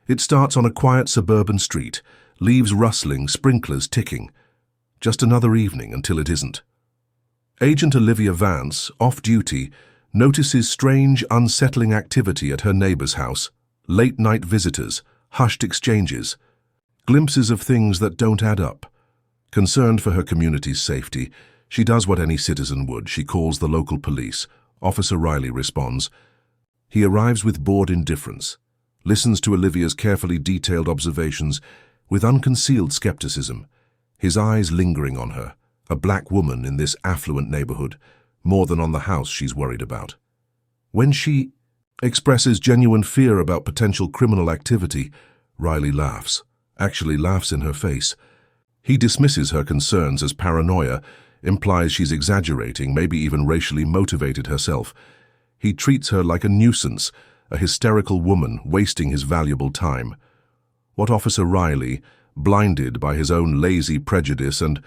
It starts on a quiet suburban street, leaves rustling, sprinklers ticking. Just another evening until it isn't. Agent Olivia Vance, off duty, notices strange, unsettling activity at her neighbor's house. Late-night visitors, hushed exchanges, glimpses of things that don't add up. Concerned for her community's safety, she does what any citizen would. She calls the local police. Officer Reilly responds. He arrives with bored indifference, listens to Olivia's carefully detailed observations with unconcealed skepticism, his eyes lingering on her, a black woman in this affluent neighborhood, more than on the house she's worried about. When she expresses genuine fear about potential criminal activity, Reilly laughs, actually laughs in her face. He dismisses her concerns as paranoia, implies she's exaggerating, maybe even racially motivated herself. He treats her like a nuisance, a hysterical woman wasting his valuable time. What Officer Reilly, blinded by his own lazy prejudice and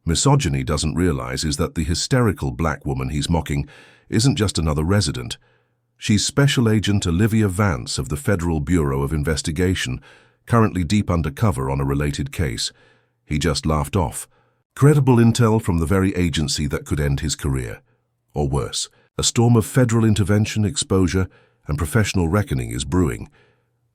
misogyny, doesn't realize is that the hysterical black woman he's mocking isn't just another resident. She's Special Agent Olivia Vance of the Federal Bureau of Investigation, currently deep undercover on a related case. He just laughed off. Credible intel from the very agency that could end his career. Or worse, a storm of federal intervention, exposure, and professional reckoning is brewing.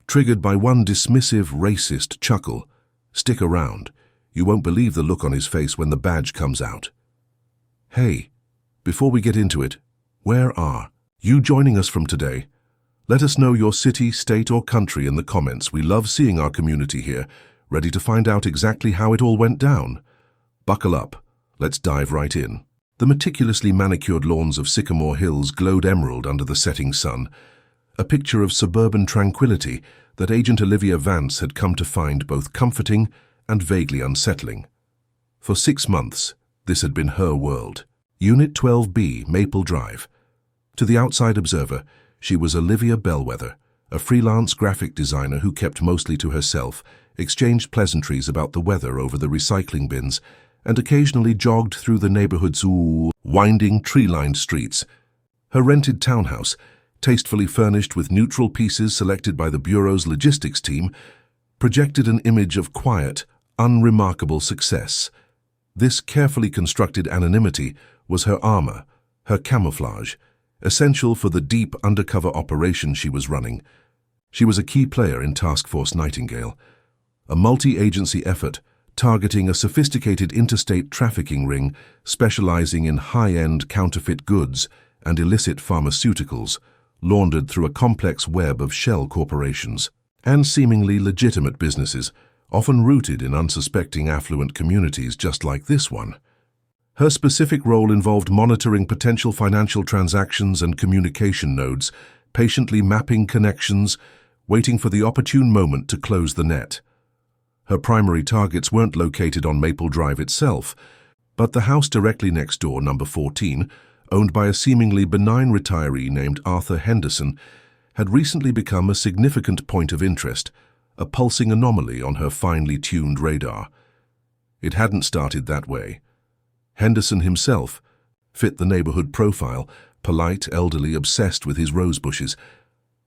Triggered by one dismissive, racist chuckle. Stick around. You won't believe the look on his face when the badge comes out. Hey, before we get into it, where are you joining us from today? Let us know your city, state, or country in the comments. We love seeing our community here, ready to find out exactly how it all went down. Buckle up. Let's dive right in. The meticulously manicured lawns of Sycamore Hills glowed emerald under the setting sun, a picture of suburban tranquility that Agent Olivia Vance had come to find both comforting and vaguely unsettling. For 6 months, this had been her world. Unit 12B, Maple Drive. To the outside observer, she was Olivia Bellwether, a freelance graphic designer who kept mostly to herself, exchanged pleasantries about the weather over the recycling bins, and occasionally jogged through the neighborhood's winding, tree-lined streets. Her rented townhouse, tastefully furnished with neutral pieces selected by the Bureau's logistics team, projected an image of quiet, unremarkable success. This carefully constructed anonymity was her armor, her camouflage, essential for the deep undercover operation she was running. She was a key player in Task Force Nightingale, a multi-agency effort targeting a sophisticated interstate trafficking ring specializing in high-end counterfeit goods and illicit pharmaceuticals, laundered through a complex web of shell corporations and seemingly legitimate businesses, often rooted in unsuspecting affluent communities just like this one. Her specific role involved monitoring potential financial transactions and communication nodes, patiently mapping connections, waiting for the opportune moment to close the net. Her primary targets weren't located on Maple Drive itself, but the house directly next door, number 14, owned by a seemingly benign retiree named Arthur Henderson, had recently become a significant point of interest, a pulsing anomaly on her finely tuned radar. It hadn't started that way. Henderson himself fit the neighborhood profile, polite, elderly, obsessed with his rose bushes.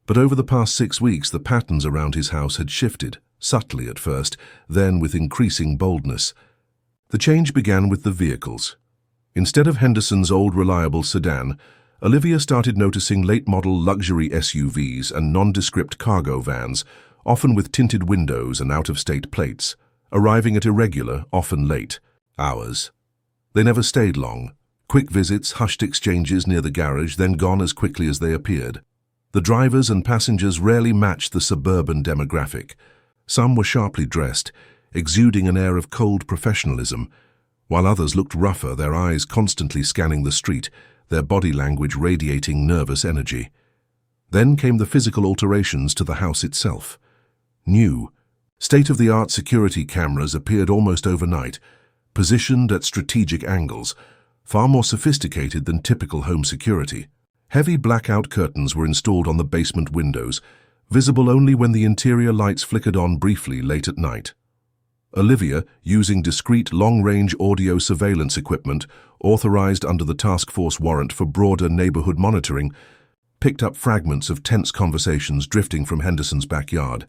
But over the past 6 weeks, the patterns around his house had shifted, subtly at first, then with increasing boldness. The change began with the vehicles. Instead of Henderson's old reliable sedan, Olivia started noticing late-model luxury SUVs and nondescript cargo vans, often with tinted windows and out-of-state plates, arriving at irregular, often late, hours. They never stayed long. Quick visits, hushed exchanges near the garage, then gone as quickly as they appeared. The drivers and passengers rarely matched the suburban demographic. Some were sharply dressed, exuding an air of cold professionalism, while others looked rougher, their eyes constantly scanning the street, their body language radiating nervous energy. Then came the physical alterations to the house itself. New, state-of-the-art security cameras appeared almost overnight, positioned at strategic angles, far more sophisticated than typical home security. Heavy blackout curtains were installed on the basement windows, visible only when the interior lights flickered on briefly late at night. Olivia, using discreet long-range audio surveillance equipment authorized under the task force warrant for broader neighborhood monitoring, picked up fragments of tense conversations drifting from Henderson's backyard.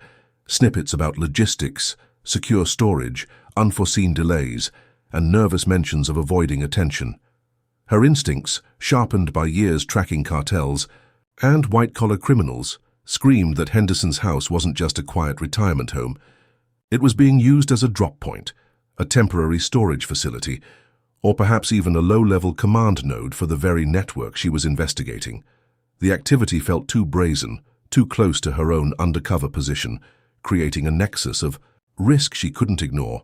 snippets about logistics, secure storage, unforeseen delays, and nervous mentions of avoiding attention. Her instincts, sharpened by years tracking cartels and white-collar criminals, screamed that Henderson's house wasn't just a quiet retirement home. It was being used as a drop point, a temporary storage facility, or perhaps even a low-level command node for the very network she was investigating. The activity felt too brazen, too close to her own undercover position, creating a nexus of risk she couldn't ignore.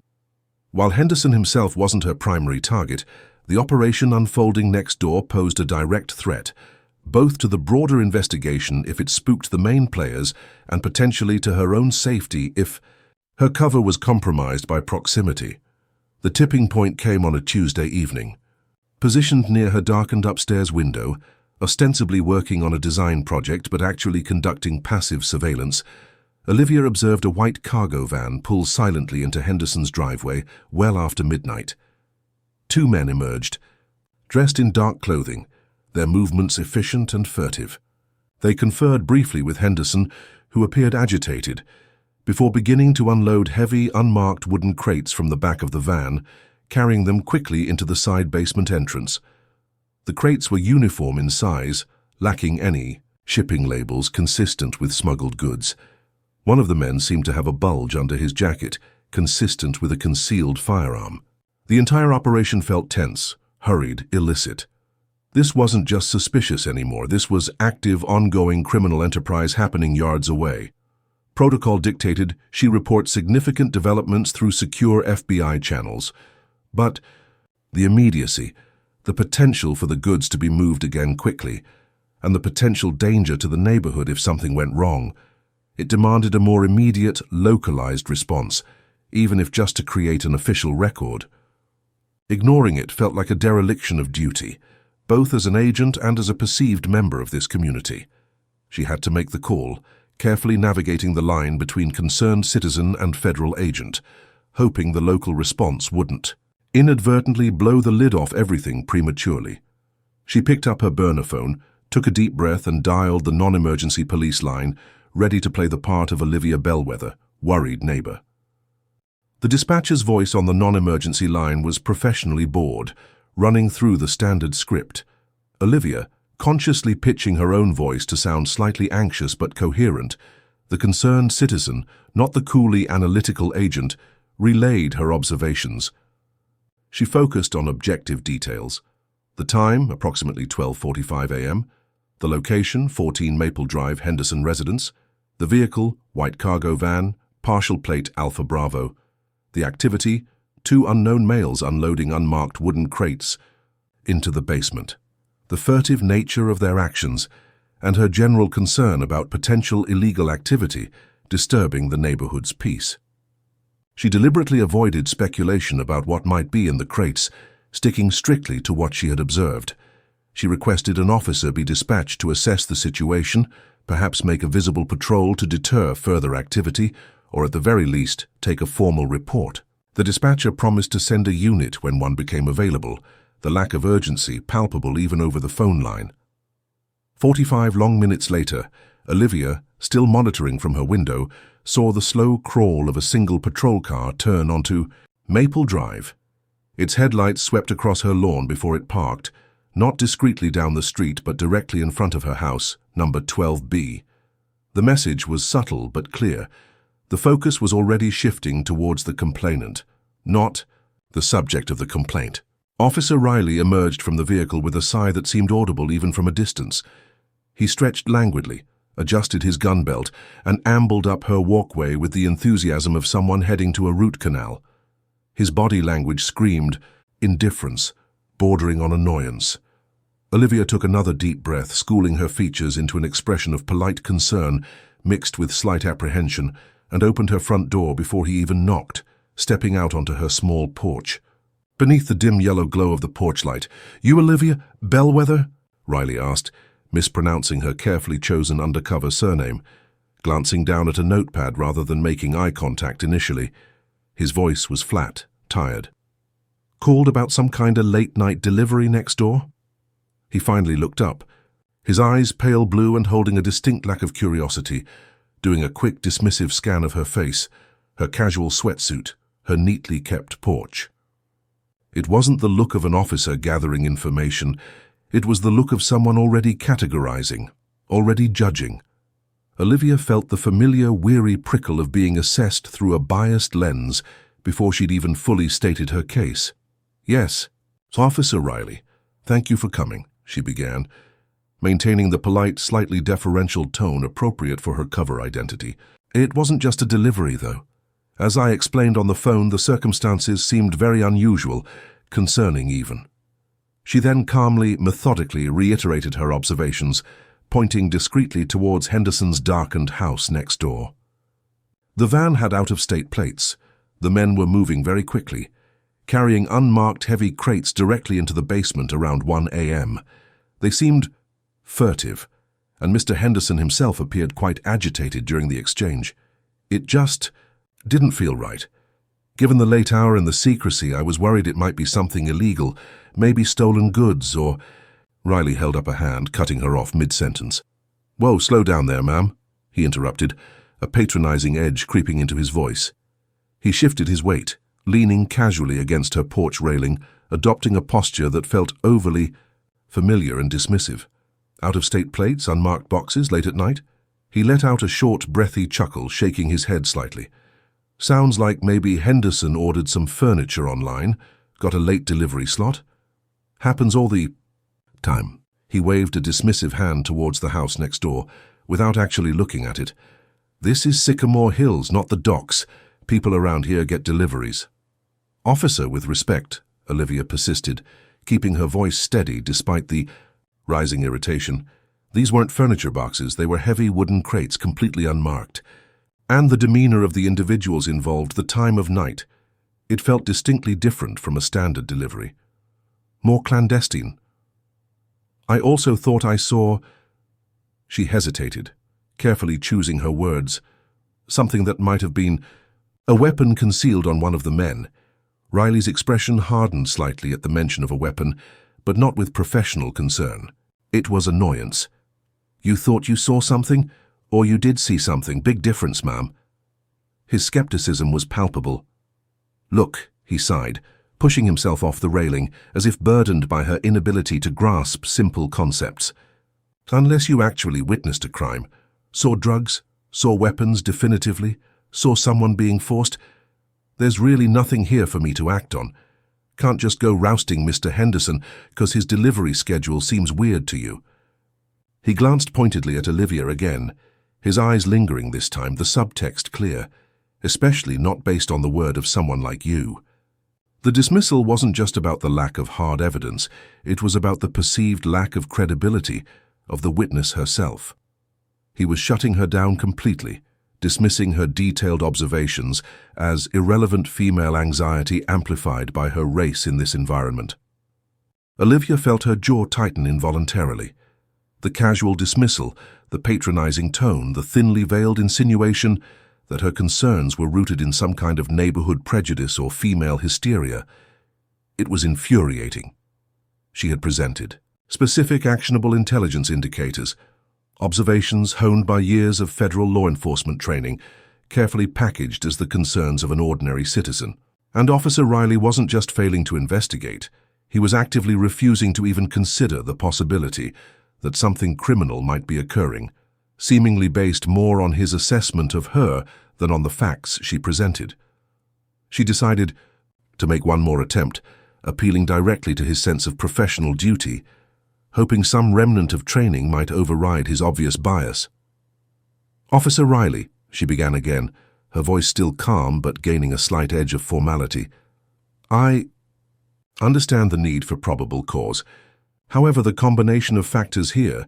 While Henderson himself wasn't her primary target, the operation unfolding next door posed a direct threat, both to the broader investigation if it spooked the main players and potentially to her own safety if her cover was compromised by proximity. The tipping point came on a Tuesday evening. Positioned near her darkened upstairs window, ostensibly working on a design project but actually conducting passive surveillance, Olivia observed a white cargo van pull silently into Henderson's driveway well after midnight. Two men emerged, dressed in dark clothing, their movements efficient and furtive. They conferred briefly with Henderson, who appeared agitated, before beginning to unload heavy, unmarked wooden crates from the back of the van, carrying them quickly into the side basement entrance. The crates were uniform in size, lacking any shipping labels consistent with smuggled goods. One of the men seemed to have a bulge under his jacket, consistent with a concealed firearm. The entire operation felt tense, hurried, illicit. This wasn't just suspicious anymore. This was active, ongoing criminal enterprise happening yards away. Protocol dictated she report significant developments through secure FBI channels. But the immediacy, the potential for the goods to be moved again quickly, and the potential danger to the neighborhood if something went wrong, it demanded a more immediate, localized response, even if just to create an official record. Ignoring it felt like a dereliction of duty, both as an agent and as a perceived member of this community. She had to make the call, carefully navigating the line between concerned citizen and federal agent, hoping the local response wouldn't inadvertently blow the lid off everything prematurely. She picked up her burner phone, took a deep breath and dialed the non-emergency police line, ready to play the part of Olivia Bellwether, worried neighbor. The dispatcher's voice on the non-emergency line was professionally bored, running through the standard script. Olivia, consciously pitching her own voice to sound slightly anxious but coherent, the concerned citizen, not the coolly analytical agent, relayed her observations. She focused on objective details. The time, approximately 12:45 a.m., the location, 14 Maple Drive, Henderson residence, the vehicle, white cargo van, partial plate Alpha Bravo, the activity, two unknown males unloading unmarked wooden crates into the basement, the furtive nature of their actions, and her general concern about potential illegal activity disturbing the neighborhood's peace. She deliberately avoided speculation about what might be in the crates, sticking strictly to what she had observed. She requested an officer be dispatched to assess the situation, perhaps make a visible patrol to deter further activity, or at the very least, take a formal report. The dispatcher promised to send a unit when one became available, the lack of urgency palpable even over the phone line. 45 long minutes later, Olivia, still monitoring from her window, saw the slow crawl of a single patrol car turn onto Maple Drive. Its headlights swept across her lawn before it parked, not discreetly down the street but directly in front of her house, number 12B. The message was subtle but clear. The focus was already shifting towards the complainant, not the subject of the complaint. Officer Reilly emerged from the vehicle with a sigh that seemed audible even from a distance. He stretched languidly, adjusted his gun belt, and ambled up her walkway with the enthusiasm of someone heading to a root canal. His body language screamed indifference, bordering on annoyance. Olivia took another deep breath, schooling her features into an expression of polite concern mixed with slight apprehension, and opened her front door before he even knocked, stepping out onto her small porch. Beneath the dim yellow glow of the porch light, "You Olivia Bellwether?" Reilly asked, mispronouncing her carefully chosen undercover surname, glancing down at a notepad rather than making eye contact initially. His voice was flat, tired. "Called about some kind of late-night delivery next door?" He finally looked up, his eyes pale blue and holding a distinct lack of curiosity. doing a quick dismissive scan of her face, her casual sweatsuit, her neatly kept porch. It wasn't the look of an officer gathering information, it was the look of someone already categorizing, already judging. Olivia felt the familiar, weary prickle of being assessed through a biased lens before she'd even fully stated her case. "Yes, Officer Reilly, thank you for coming," she began, maintaining the polite, slightly deferential tone appropriate for her cover identity. "It wasn't just a delivery, though. As I explained on the phone, the circumstances seemed very unusual, concerning even." She then calmly, methodically reiterated her observations, pointing discreetly towards Henderson's darkened house next door. The van had out-of-state plates. The men were moving very quickly, carrying unmarked heavy crates directly into the basement around 1 a.m. They seemed furtive, and Mr. Henderson himself appeared quite agitated during the exchange. It just didn't feel right. Given the late hour and the secrecy, I was worried it might be something illegal, maybe stolen goods or... Reilly held up a hand, cutting her off mid-sentence. "Whoa, slow down there, ma'am," he interrupted, a patronizing edge creeping into his voice. He shifted his weight, leaning casually against her porch railing, adopting a posture that felt overly familiar and dismissive. "Out-of-state plates, unmarked boxes, late at night?" He let out a short, breathy chuckle, shaking his head slightly. "Sounds like maybe Henderson ordered some furniture online, got a late delivery slot. Happens all the time." He waved a dismissive hand towards the house next door, without actually looking at it. "This is Sycamore Hills, not the docks. People around here get deliveries." "Officer, with respect," Olivia persisted, keeping her voice steady despite the rising irritation. "These weren't furniture boxes, they were heavy wooden crates completely unmarked. And the demeanor of the individuals involved, the time of night. It felt distinctly different from a standard delivery. More clandestine. I also thought I saw..." She hesitated, carefully choosing her words. "Something that might have been a weapon concealed on one of the men." Reilly's expression hardened slightly at the mention of a weapon, but not with professional concern. It was annoyance. "You thought you saw something? Or you did see something? Big difference, ma'am." His skepticism was palpable. "Look," he sighed, pushing himself off the railing, as if burdened by her inability to grasp simple concepts. "Unless you actually witnessed a crime, saw drugs, saw weapons definitively, saw someone being forced, there's really nothing here for me to act on. Can't just go rousting Mr. Henderson because his delivery schedule seems weird to you." He glanced pointedly at Olivia again, his eyes lingering this time, the subtext clear, especially not based on the word of someone like you. The dismissal wasn't just about the lack of hard evidence, it was about the perceived lack of credibility of the witness herself. He was shutting her down completely, dismissing her detailed observations as irrelevant female anxiety amplified by her race in this environment. Olivia felt her jaw tighten involuntarily. The casual dismissal, the patronizing tone, the thinly veiled insinuation that her concerns were rooted in some kind of neighborhood prejudice or female hysteria. It was infuriating. She had presented specific actionable intelligence indicators, observations honed by years of federal law enforcement training, carefully packaged as the concerns of an ordinary citizen. And Officer Reilly wasn't just failing to investigate, he was actively refusing to even consider the possibility that something criminal might be occurring, seemingly based more on his assessment of her than on the facts she presented. She decided to make one more attempt, appealing directly to his sense of professional duty, hoping some remnant of training might override his obvious bias. "Officer Reilly," she began again, her voice still calm but gaining a slight edge of formality. "I understand the need for probable cause. However, the combination of factors here,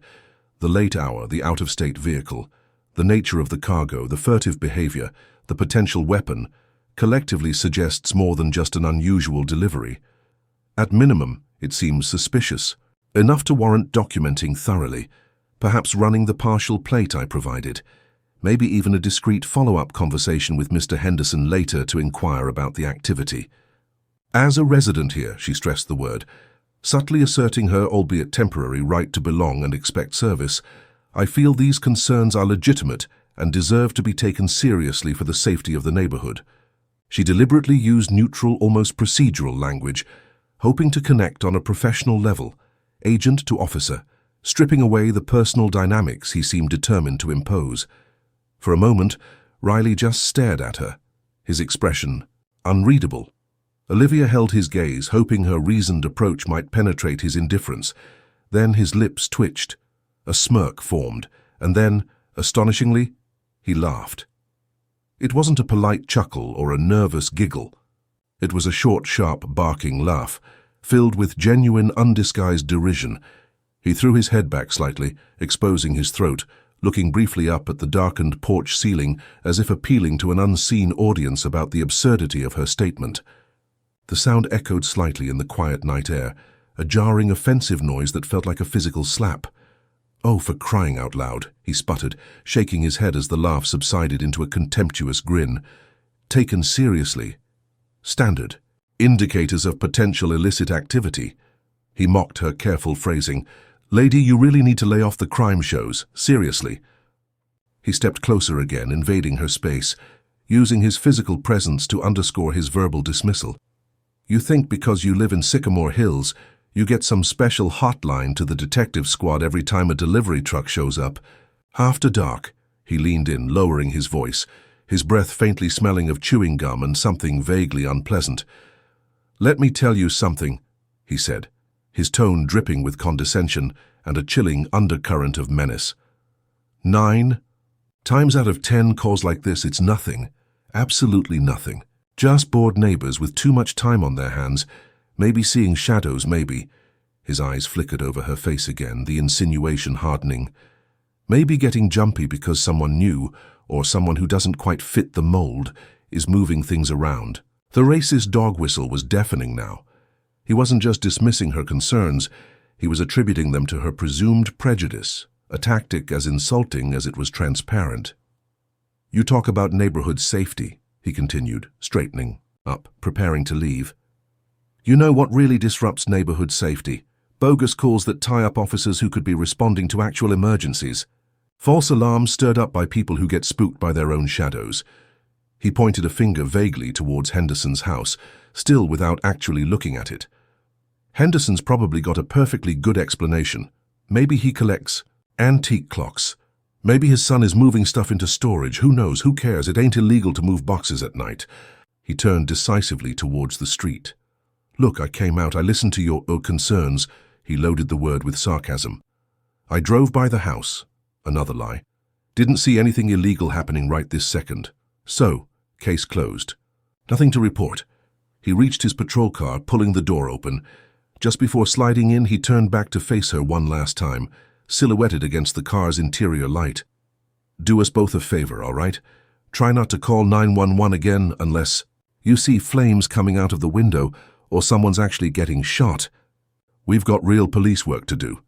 the late hour, the out-of-state vehicle, the nature of the cargo, the furtive behavior, the potential weapon, collectively suggests more than just an unusual delivery. At minimum, it seems suspicious, enough to warrant documenting thoroughly, perhaps running the partial plate I provided, maybe even a discreet follow-up conversation with Mr. Henderson later to inquire about the activity. As a resident here," she stressed the word, subtly asserting her, albeit temporary, right to belong and expect service, "I feel these concerns are legitimate and deserved to be taken seriously for the safety of the neighborhood. She deliberately used neutral, almost procedural language, hoping to connect on a professional level, agent to officer, stripping away the personal dynamics he seemed determined to impose. For a moment, Reilly just stared at her, his expression unreadable. Olivia held his gaze, hoping her reasoned approach might penetrate his indifference. Then his lips twitched, a smirk formed, and then, astonishingly, he laughed. It wasn't a polite chuckle or a nervous giggle. It was a short, sharp, barking laugh, filled with genuine, undisguised derision. He threw his head back slightly, exposing his throat, looking briefly up at the darkened porch ceiling as if appealing to an unseen audience about the absurdity of her statement. The sound echoed slightly in the quiet night air, a jarring, offensive noise that felt like a physical slap. "Oh, for crying out loud," he sputtered, shaking his head as the laugh subsided into a contemptuous grin. "Taken seriously. Standard. Indicators of potential illicit activity." He mocked her careful phrasing. "Lady, you really need to lay off the crime shows. Seriously." He stepped closer again, invading her space, using his physical presence to underscore his verbal dismissal. "You think because you live in Sycamore Hills, you get some special hotline to the detective squad every time a delivery truck shows up. After dark," he leaned in, lowering his voice, his breath faintly smelling of chewing gum and something vaguely unpleasant. "Let me tell you something," he said, his tone dripping with condescension and a chilling undercurrent of menace. 9 times out of 10 calls like this, it's nothing, absolutely nothing. Just bored neighbors with too much time on their hands, maybe seeing shadows, maybe. His eyes flickered over her face again, the insinuation hardening. Maybe getting jumpy because someone new, or someone who doesn't quite fit the mold, is moving things around. The racist dog whistle was deafening now. He wasn't just dismissing her concerns, he was attributing them to her presumed prejudice, a tactic as insulting as it was transparent. "You talk about neighborhood safety," he continued, straightening up, preparing to leave. "You know what really disrupts neighborhood safety? Bogus calls that tie up officers who could be responding to actual emergencies. False alarms stirred up by people who get spooked by their own shadows." He pointed a finger vaguely towards Henderson's house, still without actually looking at it. "Henderson's probably got a perfectly good explanation. Maybe he collects antique clocks. Maybe his son is moving stuff into storage. Who knows? Who cares? It ain't illegal to move boxes at night." He turned decisively towards the street. "Look, I came out. I listened to your concerns." He loaded the word with sarcasm. "I drove by the house." Another lie. "Didn't see anything illegal happening right this second. So, case closed. Nothing to report." He reached his patrol car, pulling the door open. Just before sliding in, he turned back to face her one last time, silhouetted against the car's interior light. "Do us both a favor, all right? Try not to call 911 again unless you see flames coming out of the window or someone's actually getting shot. We've got real police work to do."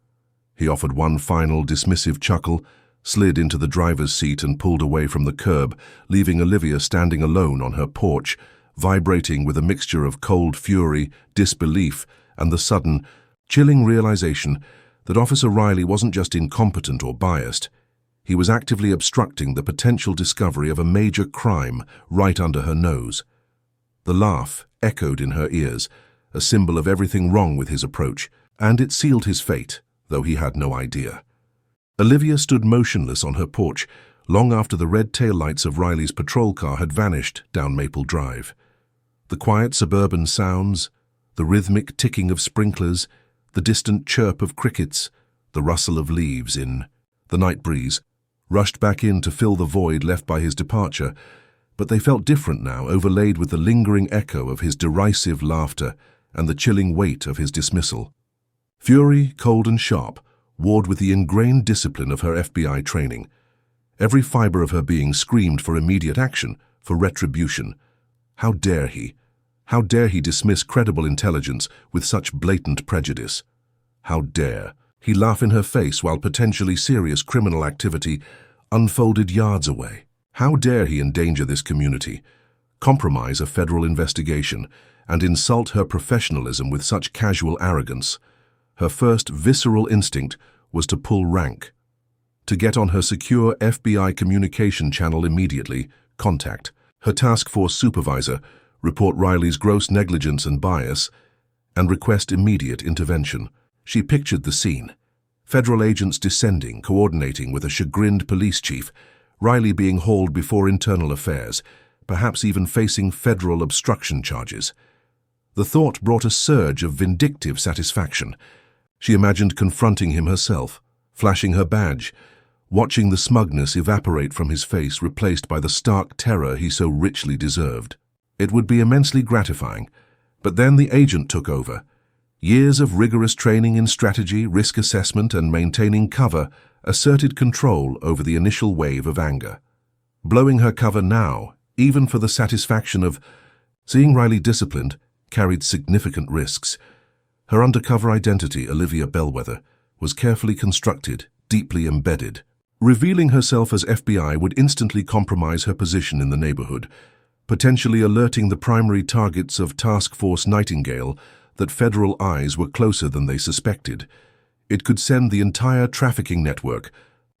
He offered one final dismissive chuckle, slid into the driver's seat and pulled away from the curb, leaving Olivia standing alone on her porch, vibrating with a mixture of cold fury, disbelief, and the sudden, chilling realization that Officer Reilly wasn't just incompetent or biased. He was actively obstructing the potential discovery of a major crime right under her nose. The laugh echoed in her ears, a symbol of everything wrong with his approach, and it sealed his fate, though he had no idea. Olivia stood motionless on her porch long after the red taillights of Reilly's patrol car had vanished down Maple Drive. The quiet suburban sounds, the rhythmic ticking of sprinklers, the distant chirp of crickets, the rustle of leaves in the night breeze, rushed back in to fill the void left by his departure, but they felt different now, overlaid with the lingering echo of his derisive laughter and the chilling weight of his dismissal. Fury, cold and sharp, warred with the ingrained discipline of her FBI training. Every fiber of her being screamed for immediate action, for retribution. How dare he? How dare he dismiss credible intelligence with such blatant prejudice? How dare he laugh in her face while potentially serious criminal activity unfolded yards away? How dare he endanger this community, compromise a federal investigation, and insult her professionalism with such casual arrogance? Her first visceral instinct was to pull rank. To get on her secure FBI communication channel immediately, contact her task force supervisor, report Reilly's gross negligence and bias, and request immediate intervention. She pictured the scene. Federal agents descending, coordinating with a chagrined police chief, Reilly being hauled before internal affairs, perhaps even facing federal obstruction charges. The thought brought a surge of vindictive satisfaction. She imagined confronting him herself, flashing her badge, watching the smugness evaporate from his face, replaced by the stark terror he so richly deserved. It would be immensely gratifying, but then the agent took over. Years of rigorous training in strategy, risk assessment, and maintaining cover asserted control over the initial wave of anger. Blowing her cover now, even for the satisfaction of seeing Reilly disciplined, carried significant risks. Her undercover identity, Olivia Bellwether, was carefully constructed, deeply embedded. Revealing herself as FBI would instantly compromise her position in the neighborhood, potentially alerting the primary targets of Task Force Nightingale that federal eyes were closer than they suspected. It could send the entire trafficking network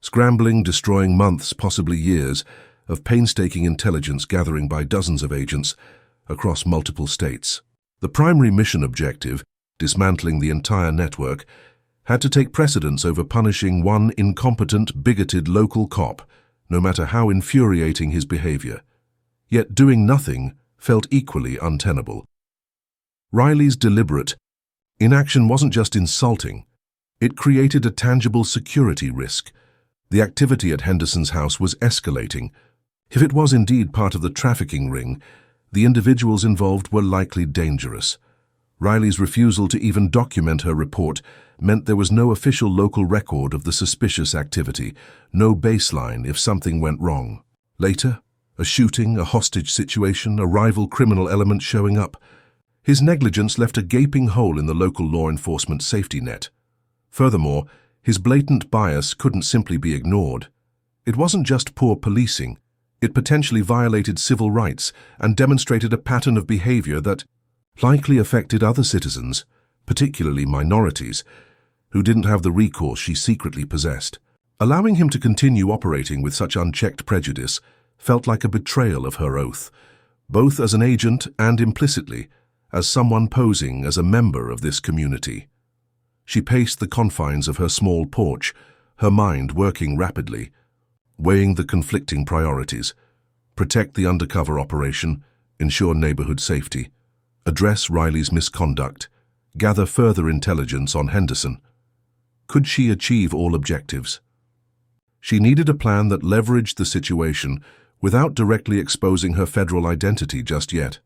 scrambling, destroying months, possibly years, of painstaking intelligence gathering by dozens of agents across multiple states. The primary mission objective, dismantling the entire network, had to take precedence over punishing one incompetent, bigoted local cop, no matter how infuriating his behavior. Yet doing nothing felt equally untenable. Reilly's deliberate inaction wasn't just insulting, it created a tangible security risk. The activity at Henderson's house was escalating. If it was indeed part of the trafficking ring, the individuals involved were likely dangerous. Reilly's refusal to even document her report meant there was no official local record of the suspicious activity, no baseline if something went wrong. Later, a shooting, a hostage situation, a rival criminal element showing up. His negligence left a gaping hole in the local law enforcement safety net. Furthermore, his blatant bias couldn't simply be ignored. It wasn't just poor policing. It potentially violated civil rights and demonstrated a pattern of behavior that likely affected other citizens, particularly minorities, who didn't have the recourse she secretly possessed. Allowing him to continue operating with such unchecked prejudice felt like a betrayal of her oath, both as an agent and implicitly as someone posing as a member of this community. She paced the confines of her small porch, her mind working rapidly, weighing the conflicting priorities: protect the undercover operation, ensure neighborhood safety, address Reilly's misconduct, gather further intelligence on Henderson. Could she achieve all objectives? She needed a plan that leveraged the situation without directly exposing her federal identity just yet.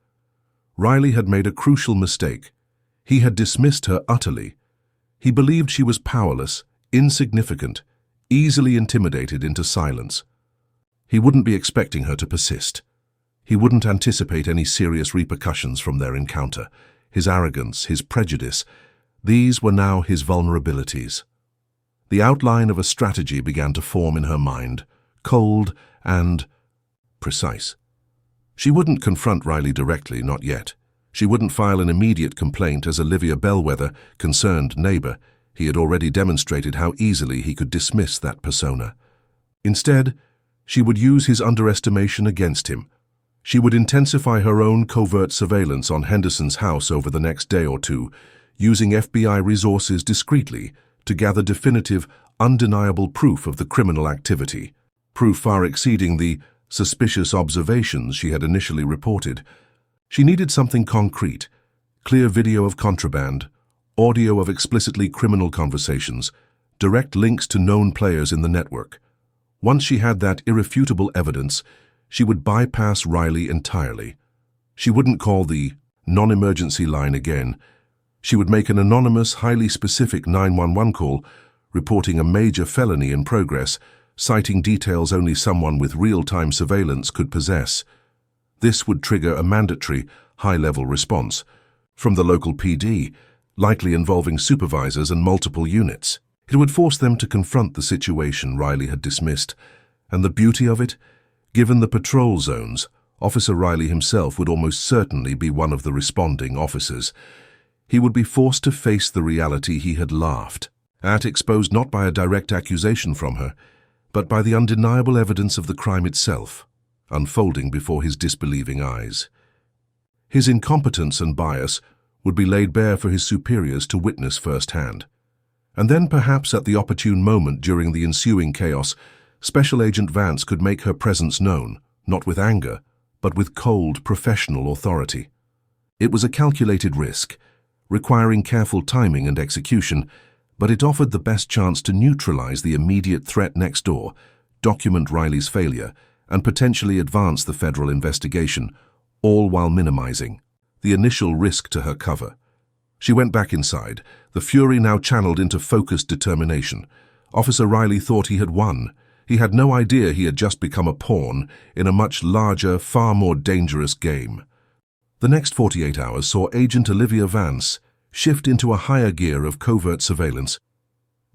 Reilly had made a crucial mistake. He had dismissed her utterly. He believed she was powerless, insignificant, easily intimidated into silence. He wouldn't be expecting her to persist. He wouldn't anticipate any serious repercussions from their encounter. His arrogance, his prejudice, these were now his vulnerabilities. The outline of a strategy began to form in her mind, cold and precise. She wouldn't confront Reilly directly, not yet. She wouldn't file an immediate complaint as Olivia Bellwether, concerned neighbor. He had already demonstrated how easily he could dismiss that persona. Instead, she would use his underestimation against him. She would intensify her own covert surveillance on Henderson's house over the next day or two, using FBI resources discreetly to gather definitive, undeniable proof of the criminal activity, proof far exceeding the suspicious observations she had initially reported. She needed something concrete: clear video of contraband, audio of explicitly criminal conversations, direct links to known players in the network. Once she had that irrefutable evidence, she would bypass Reilly entirely. She wouldn't call the non-emergency line again. She would make an anonymous, highly specific 911 call, reporting a major felony in progress, citing details only someone with real-time surveillance could possess. This would trigger a mandatory, high-level response from the local PD, likely involving supervisors and multiple units. It would force them to confront the situation Reilly had dismissed, and the beauty of it, given the patrol zones, Officer Reilly himself would almost certainly be one of the responding officers. He would be forced to face the reality he had laughed at, exposed not by a direct accusation from her, but by the undeniable evidence of the crime itself, unfolding before his disbelieving eyes. His incompetence and bias would be laid bare for his superiors to witness firsthand. And then perhaps at the opportune moment during the ensuing chaos, Special Agent Vance could make her presence known, not with anger, but with cold, professional authority. It was a calculated risk, requiring careful timing and execution, but it offered the best chance to neutralize the immediate threat next door, document Reilly's failure, and potentially advance the federal investigation, all while minimizing the initial risk to her cover. She went back inside, the fury now channeled into focused determination. Officer Reilly thought he had won. He had no idea he had just become a pawn in a much larger, far more dangerous game. The next 48 hours saw Agent Olivia Vance shift into a higher gear of covert surveillance,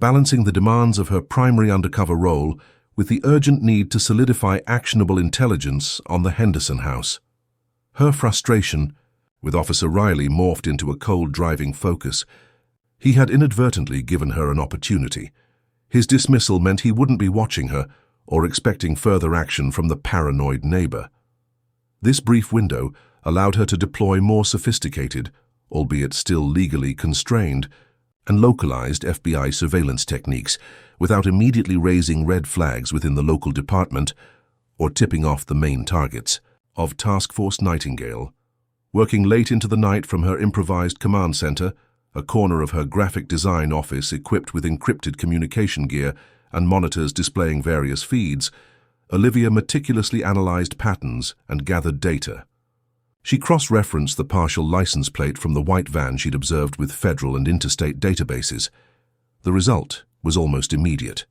balancing the demands of her primary undercover role with the urgent need to solidify actionable intelligence on the Henderson house. Her frustration with Officer Reilly morphed into a cold, driving focus. He had inadvertently given her an opportunity. His dismissal meant he wouldn't be watching her or expecting further action from the paranoid neighbor. This brief window allowed her to deploy more sophisticated, albeit still legally constrained, and localized FBI surveillance techniques without immediately raising red flags within the local department or tipping off the main targets of Task Force Nightingale. Working late into the night from her improvised command center, a corner of her graphic design office equipped with encrypted communication gear and monitors displaying various feeds, Olivia meticulously analyzed patterns and gathered data. She cross-referenced the partial license plate from the white van she'd observed with federal and interstate databases. The result was almost immediate.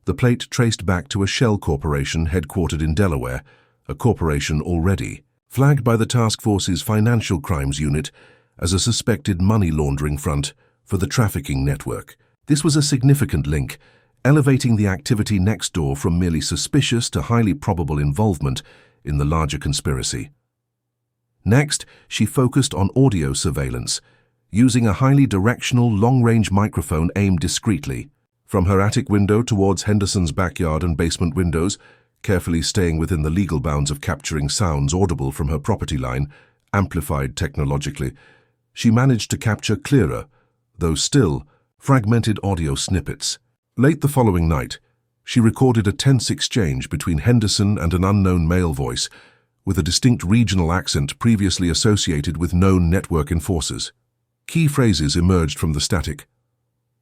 The plate traced back to a shell corporation headquartered in Delaware, a corporation already flagged by the task force's Financial Crimes Unit as a suspected money laundering front for the trafficking network. This was a significant link, elevating the activity next door from merely suspicious to highly probable involvement in the larger conspiracy. Next, she focused on audio surveillance, using a highly directional, long-range microphone aimed discreetly. From her attic window towards Henderson's backyard and basement windows, carefully staying within the legal bounds of capturing sounds audible from her property line, amplified technologically, she managed to capture clearer, though still, fragmented audio snippets. Late the following night, she recorded a tense exchange between Henderson and an unknown male voice, with a distinct regional accent previously associated with known network enforcers. Key phrases emerged from the static.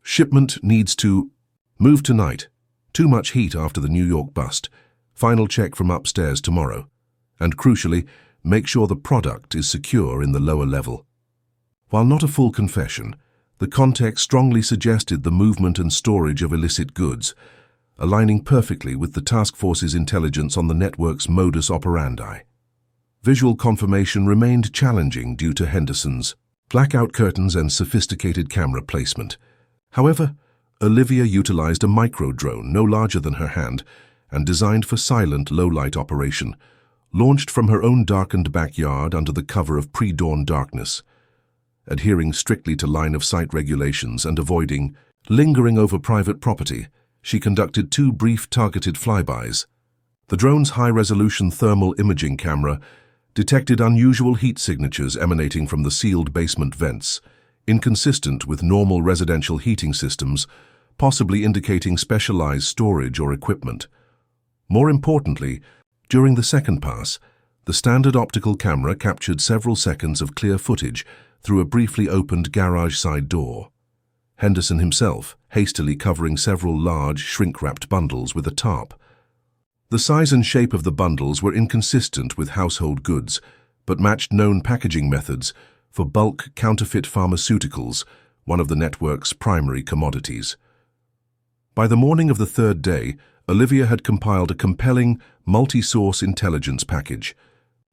Shipment needs to move tonight. Too much heat after the New York bust. Final check from upstairs tomorrow. And crucially, make sure the product is secure in the lower level. While not a full confession, the context strongly suggested the movement and storage of illicit goods, aligning perfectly with the task force's intelligence on the network's modus operandi. Visual confirmation remained challenging due to Henderson's blackout curtains and sophisticated camera placement. However, Olivia utilized a micro-drone no larger than her hand and designed for silent, low-light operation, launched from her own darkened backyard under the cover of pre-dawn darkness. Adhering strictly to line-of-sight regulations and avoiding lingering over private property, she conducted 2 brief targeted flybys. The drone's high-resolution thermal imaging camera detected unusual heat signatures emanating from the sealed basement vents, inconsistent with normal residential heating systems, possibly indicating specialized storage or equipment. More importantly, during the second pass, the standard optical camera captured several seconds of clear footage through a briefly opened garage side door. Henderson himself hastily covering several large, shrink-wrapped bundles with a tarp. The size and shape of the bundles were inconsistent with household goods, but matched known packaging methods for bulk counterfeit pharmaceuticals, one of the network's primary commodities. By the morning of the 3rd day, Olivia had compiled a compelling, multi-source intelligence package.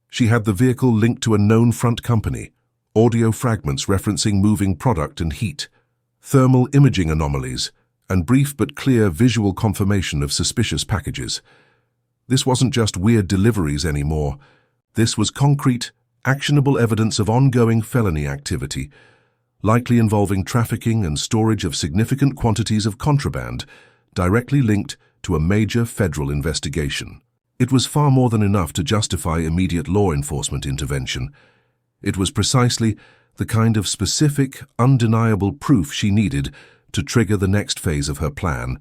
She had the vehicle linked to a known front company, audio fragments referencing moving product and heat, thermal imaging anomalies, and brief but clear visual confirmation of suspicious packages. This wasn't just weird deliveries anymore. This was concrete, actionable evidence of ongoing felony activity, likely involving trafficking and storage of significant quantities of contraband, directly linked to a major federal investigation. It was far more than enough to justify immediate law enforcement intervention. It was precisely the kind of specific, undeniable proof she needed to trigger the next phase of her plan,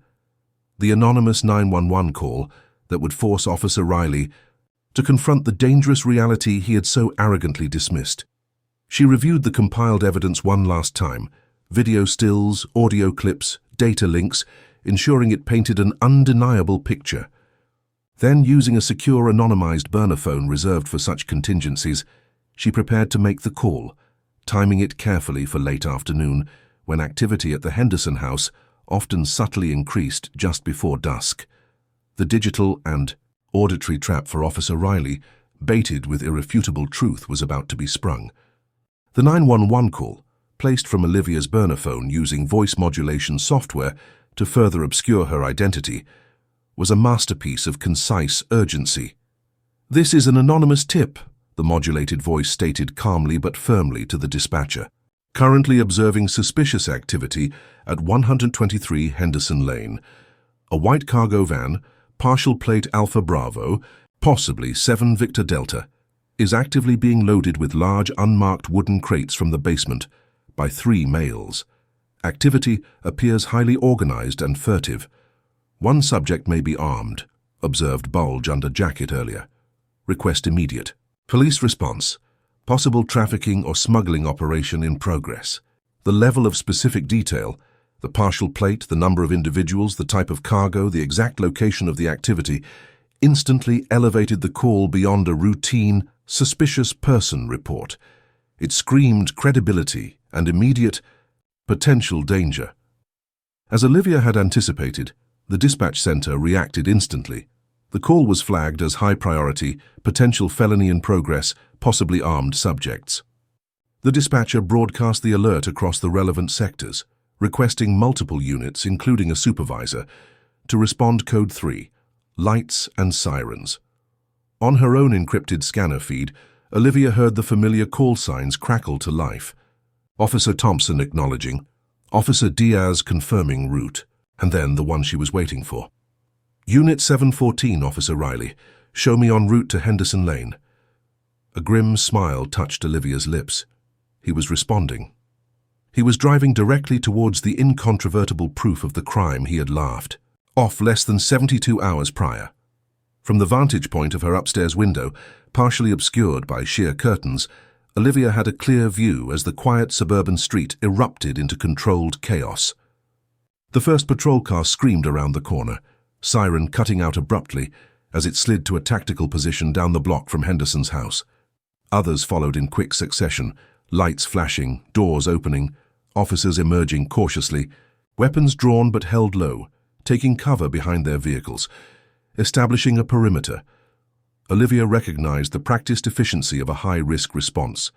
the anonymous 911 call that would force Officer Reilly to confront the dangerous reality he had so arrogantly dismissed. She reviewed the compiled evidence one last time, video stills, audio clips, data links, ensuring it painted an undeniable picture. Then, using a secure anonymized burner phone reserved for such contingencies, she prepared to make the call, timing it carefully for late afternoon, when activity at the Henderson house often subtly increased just before dusk. The digital and auditory trap for Officer Reilly, baited with irrefutable truth, was about to be sprung. The 911 call, placed from Olivia's burner phone using voice modulation software to further obscure her identity, was a masterpiece of concise urgency. "This is an anonymous tip," the modulated voice stated calmly but firmly to the dispatcher. "Currently observing suspicious activity at 123 Henderson Lane. A white cargo van, partial plate Alpha Bravo, possibly 7 Victor Delta, is actively being loaded with large unmarked wooden crates from the basement by 3 males. Activity appears highly organized and furtive. One subject may be armed, observed bulge under jacket earlier. Request immediate. Police response. Possible trafficking or smuggling operation in progress." The level of specific detail, the partial plate, the number of individuals, the type of cargo, the exact location of the activity, instantly elevated the call beyond a routine, suspicious person report. It screamed credibility and immediate, potential danger. As Olivia had anticipated, the dispatch center reacted instantly. The call was flagged as high priority, potential felony in progress, possibly armed subjects. The dispatcher broadcast the alert across the relevant sectors, requesting multiple units, including a supervisor, to respond code 3, lights and sirens. On her own encrypted scanner feed, Olivia heard the familiar call signs crackle to life. Officer Thompson acknowledging, Officer Diaz confirming route, and then the one she was waiting for. "Unit 714, Officer Reilly. Show me en route to Henderson Lane." A grim smile touched Olivia's lips. He was responding. He was driving directly towards the incontrovertible proof of the crime he had laughed off less than 72 hours prior. From the vantage point of her upstairs window, partially obscured by sheer curtains, Olivia had a clear view as the quiet suburban street erupted into controlled chaos. The first patrol car screamed around the corner, siren cutting out abruptly as it slid to a tactical position down the block from Henderson's house. Others followed in quick succession, lights flashing, doors opening, officers emerging cautiously, weapons drawn but held low, taking cover behind their vehicles, establishing a perimeter. Olivia recognized the practiced efficiency of a high-risk response.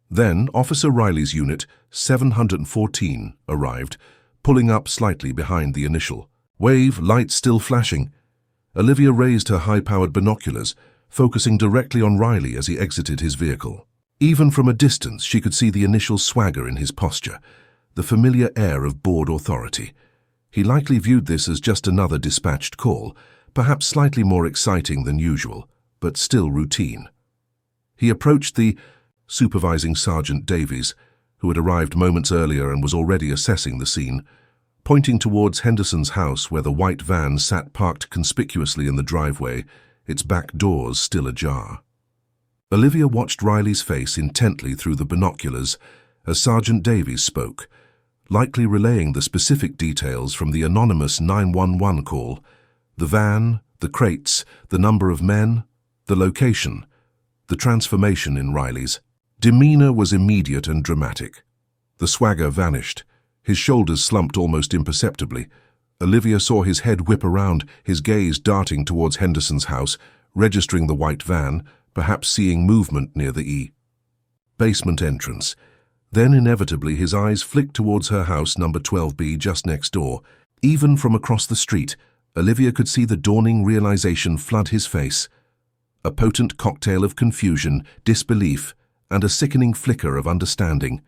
Then Officer Reilly's unit, 714, arrived, pulling up slightly behind the initial. Wave, lights still flashing. Olivia raised her high-powered binoculars, focusing directly on Reilly as he exited his vehicle. Even from a distance, she could see the initial swagger in his posture, the familiar air of bored authority. He likely viewed this as just another dispatched call, perhaps slightly more exciting than usual, but still routine. He approached the supervising Sergeant Davies, who had arrived moments earlier and was already assessing the scene, pointing towards Henderson's house where the white van sat parked conspicuously in the driveway, its back doors still ajar. Olivia watched Reilly's face intently through the binoculars as Sergeant Davies spoke, likely relaying the specific details from the anonymous 911 call: the van, the crates, the number of men, the location. The transformation in Reilly's demeanor was immediate and dramatic. The swagger vanished. His shoulders slumped almost imperceptibly. Olivia saw his head whip around, his gaze darting towards Henderson's house, registering the white van, perhaps seeing movement near the basement entrance. Then inevitably his eyes flicked towards her house, number 12B, just next door. Even from across the street, Olivia could see the dawning realization flood his face. A potent cocktail of confusion, disbelief, and a sickening flicker of understanding.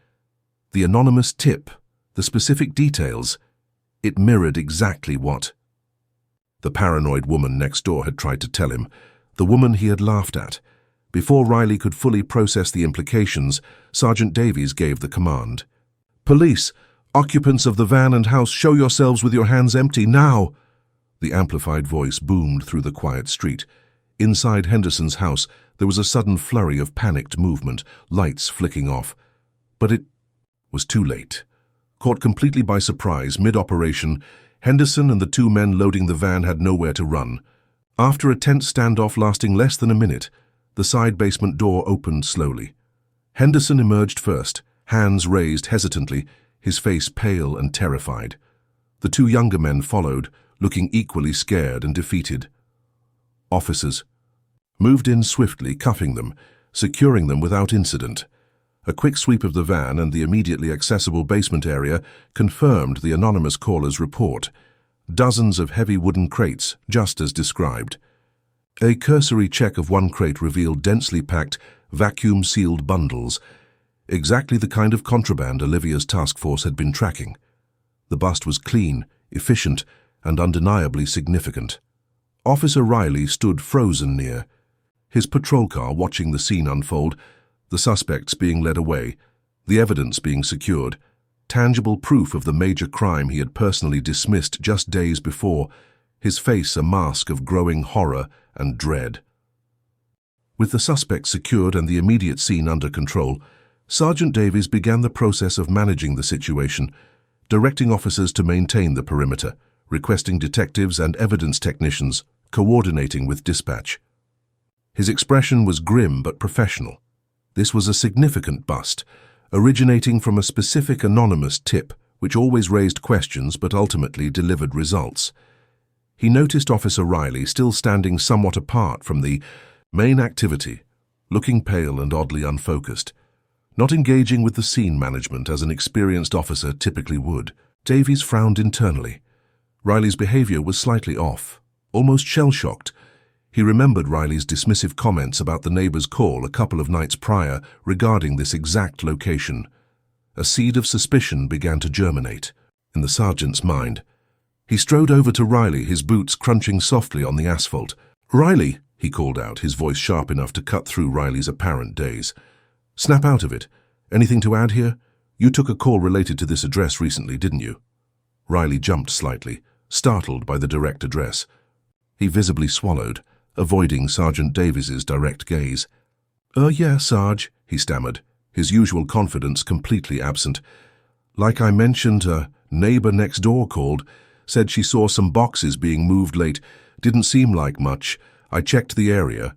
The anonymous tip, the specific details, it mirrored exactly what The paranoid woman next door had tried to tell him, the woman he had laughed at. Before Reilly could fully process the implications, Sergeant Davies gave the command. "Police! Occupants of the van and house, show yourselves with your hands empty, now!" The amplified voice boomed through the quiet street. Inside Henderson's house, there was a sudden flurry of panicked movement, lights flicking off. But it was too late. Caught completely by surprise, mid-operation, Henderson and the two men loading the van had nowhere to run. After a tense standoff lasting less than a minute, the side basement door opened slowly. Henderson emerged first, hands raised hesitantly, his face pale and terrified. The two younger men followed, looking equally scared and defeated. Officers moved in swiftly, cuffing them, securing them without incident. A quick sweep of the van and the immediately accessible basement area confirmed the anonymous caller's report. Dozens of heavy wooden crates, just as described. A cursory check of one crate revealed densely packed, vacuum-sealed bundles, exactly the kind of contraband Olivia's task force had been tracking. The bust was clean, efficient, and undeniably significant. Officer Reilly stood frozen near, his patrol car watching the scene unfold, the suspects being led away, the evidence being secured, tangible proof of the major crime he had personally dismissed just days before, his face a mask of growing horror and dread. With the suspects secured and the immediate scene under control, Sergeant Davies began the process of managing the situation, directing officers to maintain the perimeter, requesting detectives and evidence technicians, coordinating with dispatch. His expression was grim but professional. This was a significant bust, originating from a specific anonymous tip, which always raised questions but ultimately delivered results. He noticed Officer Reilly still standing somewhat apart from the main activity, looking pale and oddly unfocused, not engaging with the scene management as an experienced officer typically would. Davies frowned internally. Reilly's behavior was slightly off, almost shell-shocked. He remembered Reilly's dismissive comments about the neighbor's call a couple of nights prior regarding this exact location. A seed of suspicion began to germinate in the sergeant's mind. He strode over to Reilly, his boots crunching softly on the asphalt. "Reilly," he called out, his voice sharp enough to cut through Reilly's apparent daze. "Snap out of it. Anything to add here? You took a call related to this address recently, didn't you?" Reilly jumped slightly, startled by the direct address. He visibly swallowed, avoiding Sergeant Davies's direct gaze. Yeah, Sarge," he stammered, his usual confidence completely absent. "Like I mentioned, a neighbor next door called, said she saw some boxes being moved late. Didn't seem like much. I checked the area."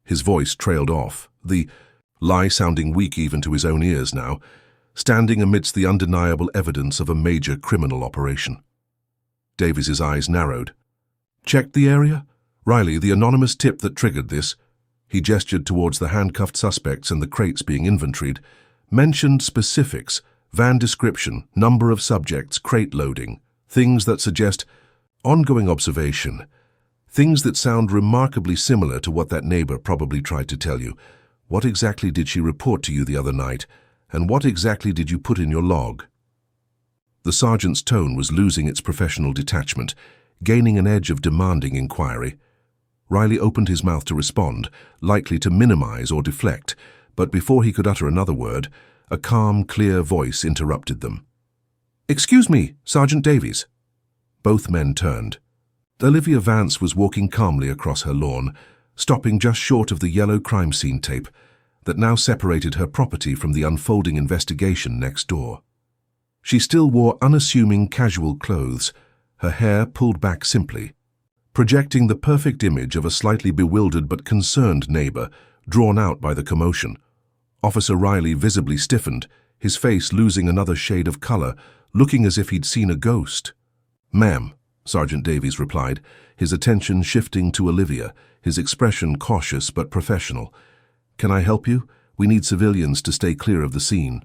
His voice trailed off, the lie sounding weak even to his own ears now, standing amidst the undeniable evidence of a major criminal operation. Davies's eyes narrowed. "Checked the area? Reilly, the anonymous tip that triggered this," he gestured towards the handcuffed suspects and the crates being inventoried, "mentioned specifics, van description, number of subjects, crate loading, things that suggest ongoing observation, things that sound remarkably similar to what that neighbor probably tried to tell you. What exactly did she report to you the other night, and what exactly did you put in your log?" The sergeant's tone was losing its professional detachment, gaining an edge of demanding inquiry. Reilly opened his mouth to respond, likely to minimize or deflect, but before he could utter another word, a calm, clear voice interrupted them. "Excuse me, Sergeant Davies." Both men turned. Olivia Vance was walking calmly across her lawn, stopping just short of the yellow crime scene tape that now separated her property from the unfolding investigation next door. She still wore unassuming casual clothes, her hair pulled back simply, projecting the perfect image of a slightly bewildered but concerned neighbor, drawn out by the commotion. Officer Reilly visibly stiffened, his face losing another shade of color, looking as if he'd seen a ghost. "Ma'am," Sergeant Davies replied, his attention shifting to Olivia, his expression cautious but professional. "Can I help you? We need civilians to stay clear of the scene."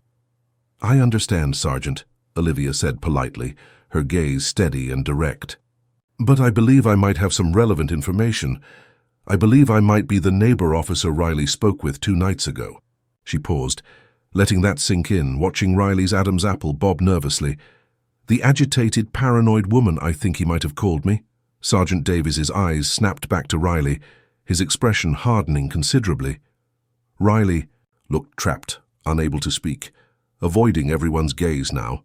"I understand, Sergeant," Olivia said politely, her gaze steady and direct. "But I believe I might have some relevant information. I believe I might be the neighbor Officer Reilly spoke with 2 nights ago." She paused, letting that sink in, watching Reilly's Adam's apple bob nervously. "The agitated, paranoid woman I think he might have called me," Sergeant Davies's eyes snapped back to Reilly, his expression hardening considerably. Reilly looked trapped, unable to speak, avoiding everyone's gaze now.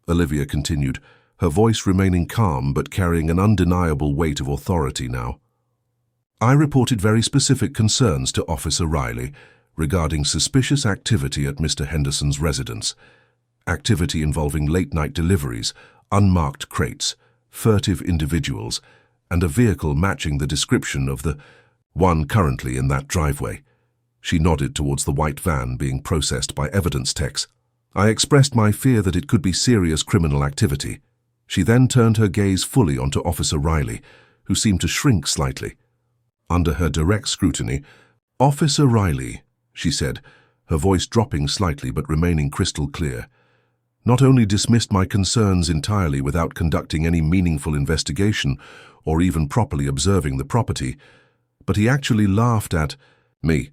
Olivia continued, her voice remaining calm but carrying an undeniable weight of authority now. I reported very specific concerns to Officer Reilly regarding suspicious activity at Mr. Henderson's residence. Activity involving late-night deliveries, unmarked crates, furtive individuals, and a vehicle matching the description of the one currently in that driveway. She nodded towards the white van being processed by evidence techs. I expressed my fear that it could be serious criminal activity. She then turned her gaze fully onto Officer Reilly, who seemed to shrink slightly. Under her direct scrutiny, "Officer Reilly," she said, her voice dropping slightly but remaining crystal clear, "not only dismissed my concerns entirely without conducting any meaningful investigation or even properly observing the property, but he actually laughed at me."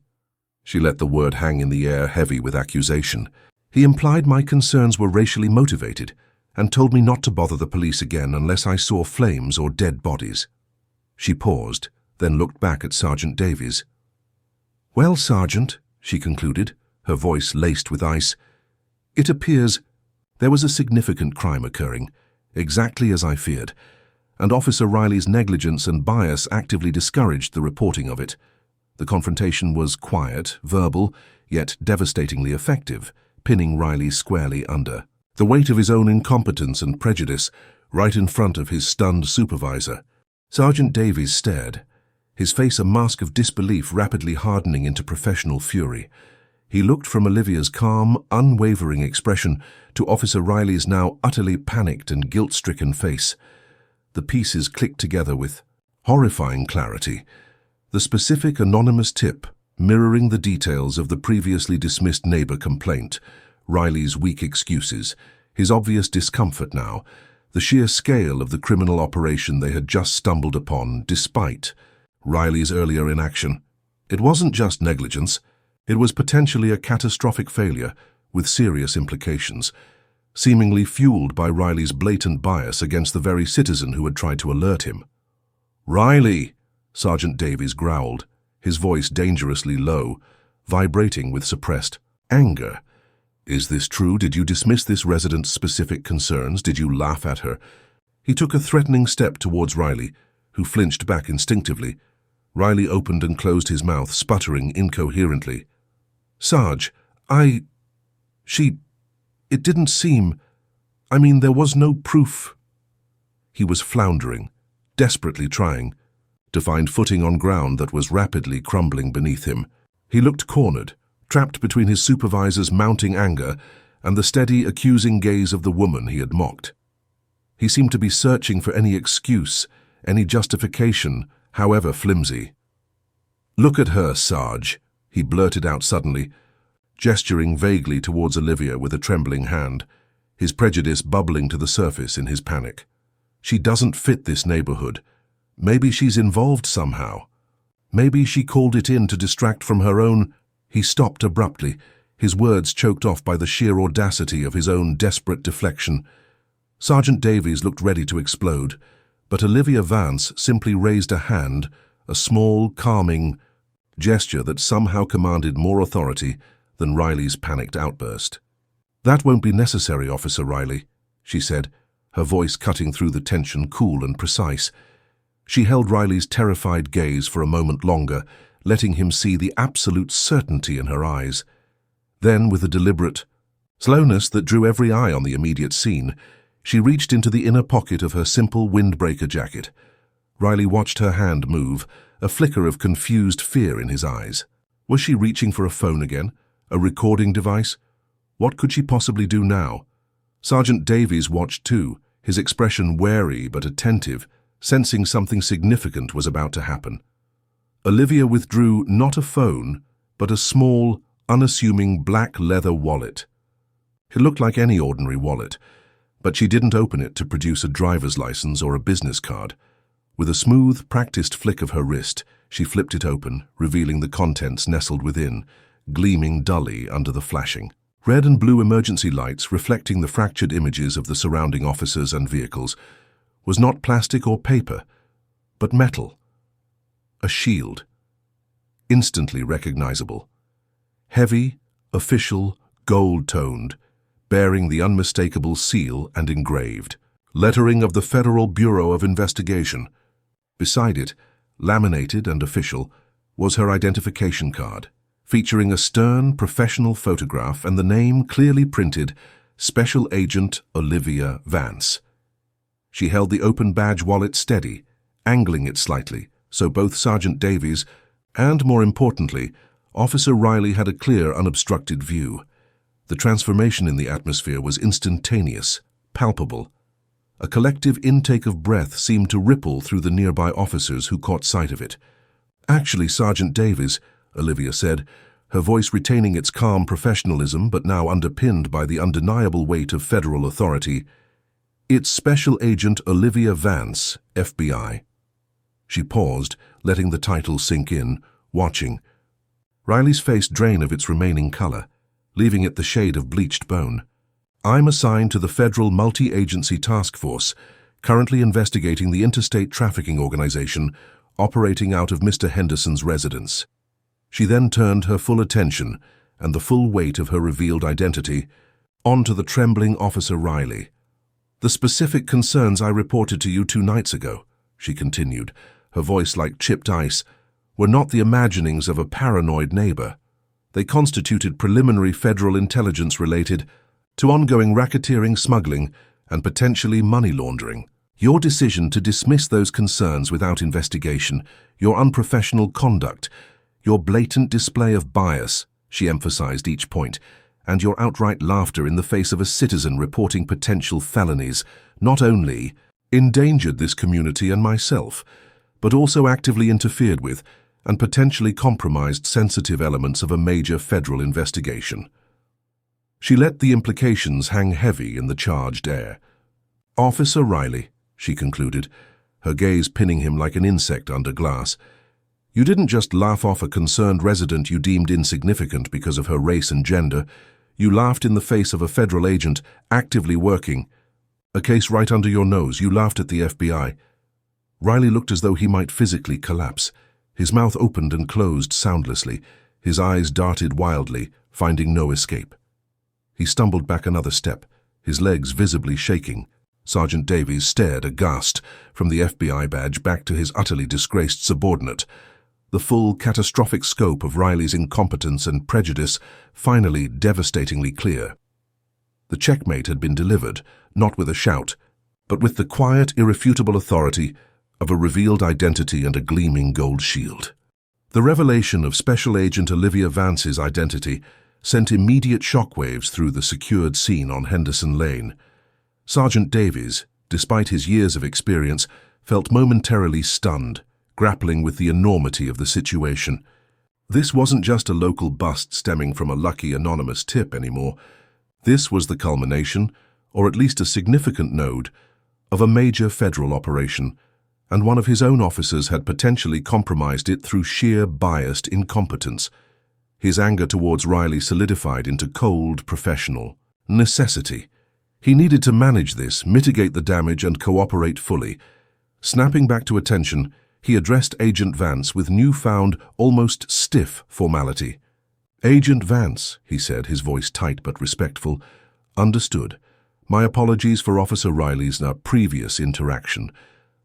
She let the word hang in the air, heavy with accusation. "He implied my concerns were racially motivated and told me not to bother the police again unless I saw flames or dead bodies." She paused, then looked back at Sergeant Davies. "Well, Sergeant," she concluded, her voice laced with ice, "it appears there was a significant crime occurring, exactly as I feared, and Officer Reilly's negligence and bias actively discouraged the reporting of it. The confrontation was quiet, verbal, yet devastatingly effective, pinning Reilly squarely under. The weight of his own incompetence and prejudice right in front of his stunned supervisor." Sergeant Davies stared, his face a mask of disbelief rapidly hardening into professional fury. He looked from Olivia's calm, unwavering expression to Officer Reilly's now utterly panicked and guilt-stricken face. The pieces clicked together with horrifying clarity. The specific anonymous tip, mirroring the details of the previously dismissed neighbor complaint, Reilly's weak excuses, his obvious discomfort now, the sheer scale of the criminal operation they had just stumbled upon despite Reilly's earlier inaction. It wasn't just negligence, it was potentially a catastrophic failure with serious implications, seemingly fueled by Reilly's blatant bias against the very citizen who had tried to alert him. "Reilly!" Sergeant Davies growled, his voice dangerously low, vibrating with suppressed anger. "Is this true? Did you dismiss this resident's specific concerns? Did you laugh at her?" He took a threatening step towards Reilly, who flinched back instinctively. Reilly opened and closed his mouth, sputtering incoherently. "Sarge, it didn't seem... I mean, there was no proof." He was floundering, desperately trying to find footing on ground that was rapidly crumbling beneath him. He looked cornered, trapped between his supervisor's mounting anger and the steady, accusing gaze of the woman he had mocked. He seemed to be searching for any excuse, any justification, however flimsy. "Look at her, Sarge," he blurted out suddenly, gesturing vaguely towards Olivia with a trembling hand, his prejudice bubbling to the surface in his panic. "She doesn't fit this neighborhood. Maybe she's involved somehow. Maybe she called it in to distract from her own—" He stopped abruptly, his words choked off by the sheer audacity of his own desperate deflection. Sergeant Davies looked ready to explode, but Olivia Vance simply raised a hand, a small, calming gesture that somehow commanded more authority than Reilly's panicked outburst. "That won't be necessary, Officer Reilly," she said, her voice cutting through the tension, cool and precise. She held Reilly's terrified gaze for a moment longer, letting him see the absolute certainty in her eyes. Then, with a deliberate slowness that drew every eye on the immediate scene, she reached into the inner pocket of her simple windbreaker jacket. Reilly watched her hand move, a flicker of confused fear in his eyes. Was she reaching for a phone again? A recording device? What could she possibly do now? Sergeant Davies watched too, his expression wary but attentive, sensing something significant was about to happen. Olivia withdrew not a phone, but a small, unassuming black leather wallet. It looked like any ordinary wallet, but she didn't open it to produce a driver's license or a business card. With a smooth, practiced flick of her wrist, she flipped it open, revealing the contents nestled within, gleaming dully under the flashing red and blue emergency lights reflecting the fractured images of the surrounding officers and vehicles. Was not plastic or paper, but metal. A shield. Instantly recognizable. Heavy, official, gold-toned, bearing the unmistakable seal and engraved. Lettering of the Federal Bureau of Investigation. Beside it, laminated and official, was her identification card, featuring a stern, professional photograph and the name clearly printed, Special Agent Olivia Vance. She held the open badge wallet steady, angling it slightly, so both Sergeant Davies and, more importantly, Officer Reilly had a clear, unobstructed view. The transformation in the atmosphere was instantaneous, palpable. A collective intake of breath seemed to ripple through the nearby officers who caught sight of it. "Actually, Sergeant Davies," Olivia said, her voice retaining its calm professionalism but now underpinned by the undeniable weight of federal authority, "it's Special Agent Olivia Vance, FBI." She paused, letting the title sink in, watching. Reilly's face drain of its remaining color, leaving it the shade of bleached bone. "I'm assigned to the Federal Multi-Agency Task Force, currently investigating the interstate trafficking organization operating out of Mr. Henderson's residence." She then turned her full attention, and the full weight of her revealed identity, onto the trembling Officer Reilly. "The specific concerns I reported to you 2 nights ago," she continued, her voice like chipped ice, "were not the imaginings of a paranoid neighbor. They constituted preliminary federal intelligence related to ongoing racketeering, smuggling, and potentially money laundering. Your decision to dismiss those concerns without investigation, your unprofessional conduct, your blatant display of bias," she emphasized each point, "and your outright laughter in the face of a citizen reporting potential felonies, not only endangered this community and myself, but also actively interfered with and potentially compromised sensitive elements of a major federal investigation." She let the implications hang heavy in the charged air. "Officer Reilly," she concluded, her gaze pinning him like an insect under glass, "you didn't just laugh off a concerned resident you deemed insignificant because of her race and gender. You laughed in the face of a federal agent actively working. A case right under your nose. You laughed at the FBI." Reilly looked as though he might physically collapse. His mouth opened and closed soundlessly. His eyes darted wildly, finding no escape. He stumbled back another step, his legs visibly shaking. Sergeant Davies stared aghast from the FBI badge back to his utterly disgraced subordinate. The full, catastrophic scope of Reilly's incompetence and prejudice finally devastatingly clear. The checkmate had been delivered, not with a shout, but with the quiet, irrefutable authority of a revealed identity and a gleaming gold shield. The revelation of Special Agent Olivia Vance's identity sent immediate shockwaves through the secured scene on Henderson Lane. Sergeant Davies, despite his years of experience, felt momentarily stunned, grappling with the enormity of the situation. This wasn't just a local bust stemming from a lucky anonymous tip anymore. This was the culmination, or at least a significant node, of a major federal operation, and one of his own officers had potentially compromised it through sheer biased incompetence. His anger towards Reilly solidified into cold, professional necessity. He needed to manage this, mitigate the damage, and cooperate fully. Snapping back to attention, he addressed Agent Vance with newfound, almost stiff formality. "Agent Vance," he said, his voice tight but respectful. "Understood. My apologies for Officer Reilly's previous interaction.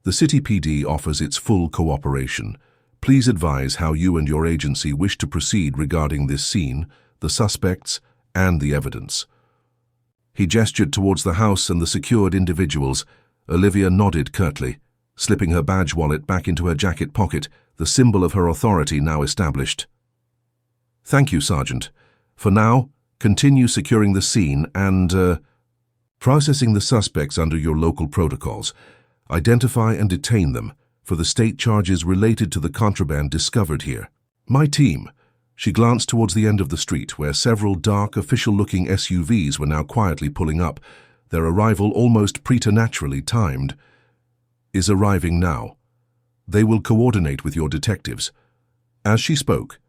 The City PD offers its full cooperation. Please advise how you and your agency wish to proceed regarding this scene, the suspects, and the evidence." He gestured towards the house and the secured individuals. Olivia nodded curtly, slipping her badge wallet back into her jacket pocket, the symbol of her authority now established. "Thank you, Sergeant. For now, continue securing the scene and processing the suspects under your local protocols. Identify and detain them for the state charges related to the contraband discovered here. My team." She glanced towards the end of the street, where several dark, official-looking SUVs were now quietly pulling up, their arrival almost preternaturally timed. "Is arriving now. They will coordinate with your detectives." As she spoke,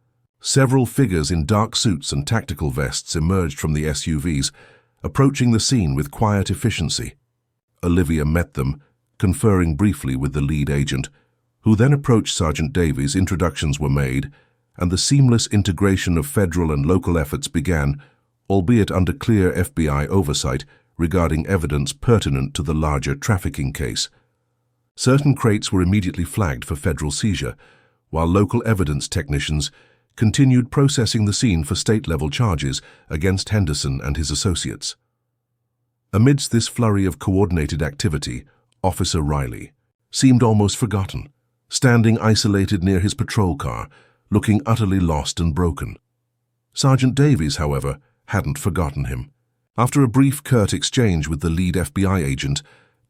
several figures in dark suits and tactical vests emerged from the SUVs, approaching the scene with quiet efficiency. Olivia met them, conferring briefly with the lead agent. who then approached Sergeant Davies. Introductions were made, and the seamless integration of federal and local efforts began, albeit under clear FBI oversight regarding evidence pertinent to the larger trafficking case. Certain crates were immediately flagged for federal seizure, while local evidence technicians continued processing the scene for state-level charges against Henderson and his associates. Amidst this flurry of coordinated activity, Officer Reilly seemed almost forgotten, standing isolated near his patrol car, looking utterly lost and broken. Sergeant Davies, however, hadn't forgotten him. After a brief, curt exchange with the lead FBI agent,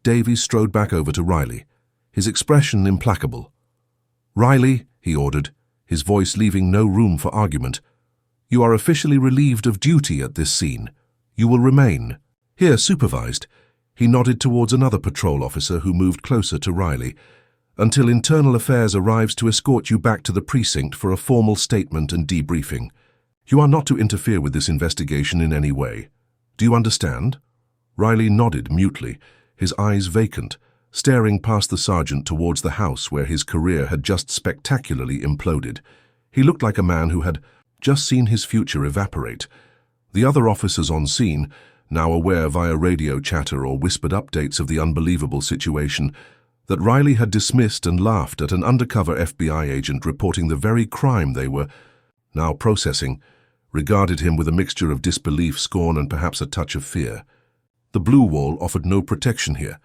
Davies strode back over to Reilly, his expression implacable. "Reilly," he ordered, his voice leaving no room for argument, "you are officially relieved of duty at this scene. You will remain." "Here, supervised." He nodded towards another patrol officer who moved closer to Reilly, "until Internal Affairs arrives to escort you back to the precinct for a formal statement and debriefing. You are not to interfere with this investigation in any way. Do you understand?" Reilly nodded mutely, his eyes vacant, staring past the sergeant towards the house where his career had just spectacularly imploded. He looked like a man who had just seen his future evaporate. The other officers on scene, now aware via radio chatter or whispered updates of the unbelievable situation, that Reilly had dismissed and laughed at an undercover FBI agent reporting the very crime they were now processing, regarded him with a mixture of disbelief, scorn, and perhaps a touch of fear. The blue wall offered no protection here.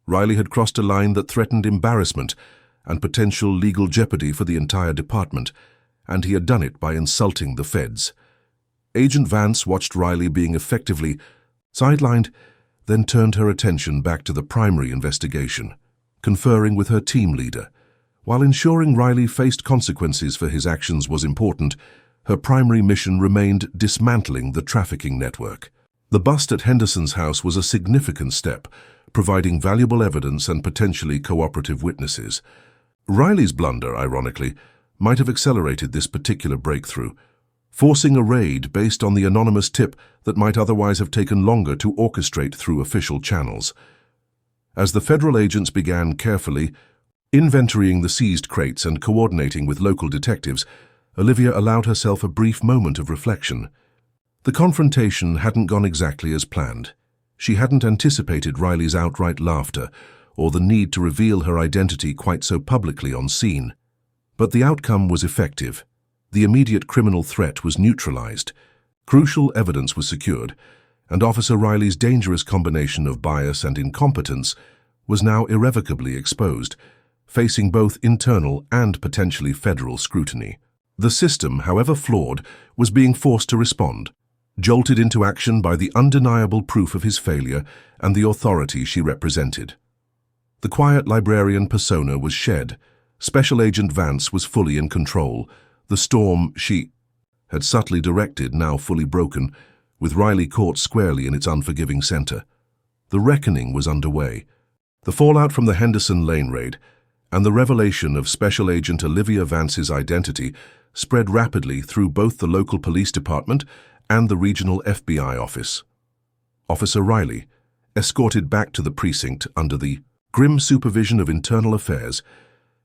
Reilly had crossed a line that threatened embarrassment and potential legal jeopardy for the entire department, and he had done it by insulting the feds. Agent Vance watched Reilly being effectively sidelined, then turned her attention back to the primary investigation, conferring with her team leader. While ensuring Reilly faced consequences for his actions was important, her primary mission remained dismantling the trafficking network. The bust at Henderson's house was a significant step, providing valuable evidence and potentially cooperative witnesses. Reilly's blunder, ironically, might have accelerated this particular breakthrough, forcing a raid based on the anonymous tip that might otherwise have taken longer to orchestrate through official channels. As the federal agents began carefully inventorying the seized crates and coordinating with local detectives, Olivia allowed herself a brief moment of reflection. The confrontation hadn't gone exactly as planned. She hadn't anticipated Reilly's outright laughter or the need to reveal her identity quite so publicly on scene. But the outcome was effective. The immediate criminal threat was neutralized, crucial evidence was secured, and Officer Reilly's dangerous combination of bias and incompetence was now irrevocably exposed, facing both internal and potentially federal scrutiny. The system, however flawed, was being forced to respond, jolted into action by the undeniable proof of his failure and the authority she represented. The quiet librarian persona was shed. Special Agent Vance was fully in control. The storm she had subtly directed now fully broken, with Reilly caught squarely in its unforgiving center. The reckoning was underway. The fallout from the Henderson Lane raid and the revelation of Special Agent Olivia Vance's identity spread rapidly through both the local police department and the regional FBI office. Officer Reilly, escorted back to the precinct under the grim supervision of Internal Affairs,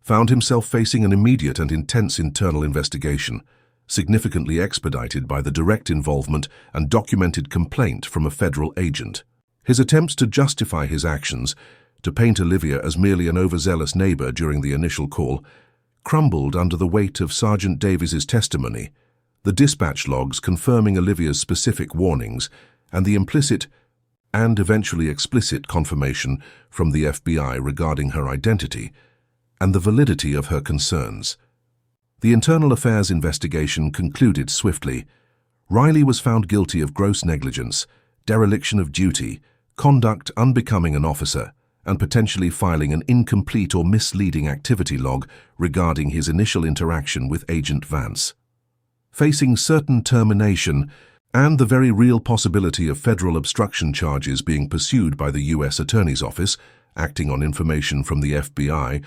found himself facing an immediate and intense internal investigation, significantly expedited by the direct involvement and documented complaint from a federal agent. His attempts to justify his actions, to paint Olivia as merely an overzealous neighbor during the initial call, crumbled under the weight of Sergeant Davies's testimony, the dispatch logs confirming Olivia's specific warnings, and the implicit and eventually explicit confirmation from the FBI regarding her identity and the validity of her concerns. The Internal Affairs investigation concluded swiftly. Reilly was found guilty of gross negligence, dereliction of duty, conduct unbecoming an officer, and potentially filing an incomplete or misleading activity log regarding his initial interaction with Agent Vance. Facing certain termination and the very real possibility of federal obstruction charges being pursued by the U.S. Attorney's Office, acting on information from the FBI,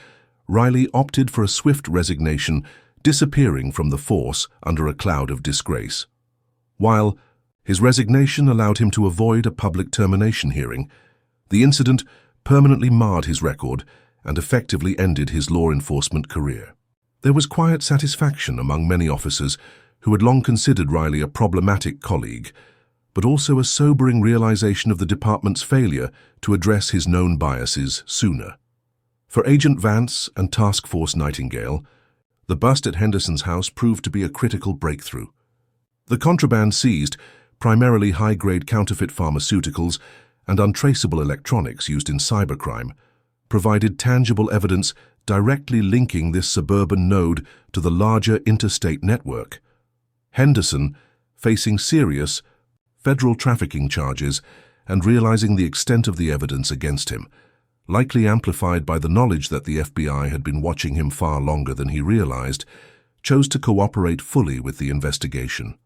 Reilly opted for a swift resignation, disappearing from the force under a cloud of disgrace. While his resignation allowed him to avoid a public termination hearing, the incident permanently marred his record and effectively ended his law enforcement career. There was quiet satisfaction among many officers who had long considered Reilly a problematic colleague, but also a sobering realization of the department's failure to address his known biases sooner. For Agent Vance and Task Force Nightingale, the bust at Henderson's house proved to be a critical breakthrough. The contraband seized, primarily high-grade counterfeit pharmaceuticals and untraceable electronics used in cybercrime, provided tangible evidence directly linking this suburban node to the larger interstate network. Henderson, facing serious federal trafficking charges and realizing the extent of the evidence against him, likely amplified by the knowledge that the FBI had been watching him far longer than he realized, chose to cooperate fully with the investigation.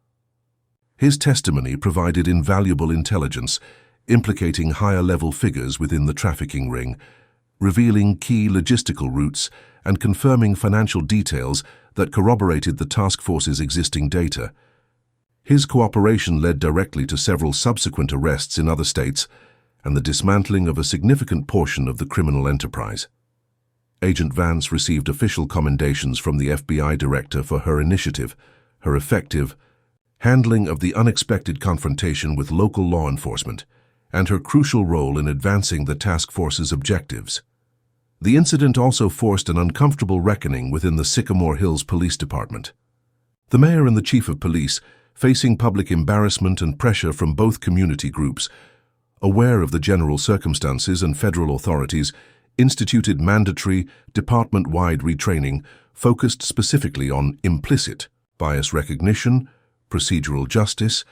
His testimony provided invaluable intelligence, implicating higher-level figures within the trafficking ring, revealing key logistical routes and confirming financial details that corroborated the task force's existing data. His cooperation led directly to several subsequent arrests in other states and the dismantling of a significant portion of the criminal enterprise. Agent Vance received official commendations from the FBI director for her initiative, her effective handling of the unexpected confrontation with local law enforcement, and her crucial role in advancing the task force's objectives. The incident also forced an uncomfortable reckoning within the Sycamore Hills Police Department. The mayor and the chief of police, facing public embarrassment and pressure from both community groups, aware of the general circumstances, and federal authorities, instituted mandatory, department-wide retraining focused specifically on implicit bias recognition, procedural justice,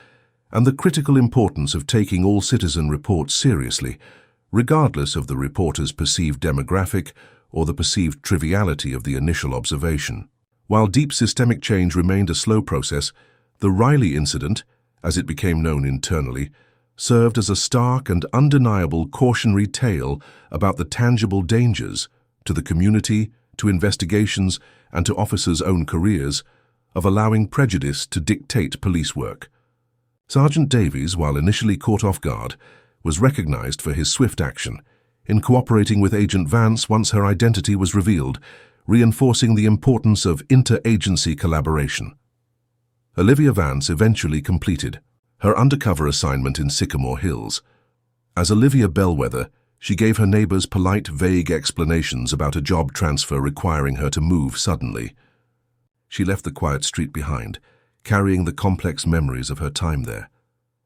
and the critical importance of taking all citizen reports seriously, regardless of the reporter's perceived demographic or the perceived triviality of the initial observation. While deep systemic change remained a slow process, the Reilly incident, as it became known internally, served as a stark and undeniable cautionary tale about the tangible dangers to the community, to investigations, and to officers' own careers of allowing prejudice to dictate police work. Sergeant Davies, while initially caught off guard, was recognized for his swift action in cooperating with Agent Vance once her identity was revealed, reinforcing the importance of inter-agency collaboration. Olivia Vance eventually completed her undercover assignment in Sycamore Hills. As Olivia Bellwether, she gave her neighbors polite, vague explanations about a job transfer requiring her to move suddenly. She left the quiet street behind, carrying the complex memories of her time there.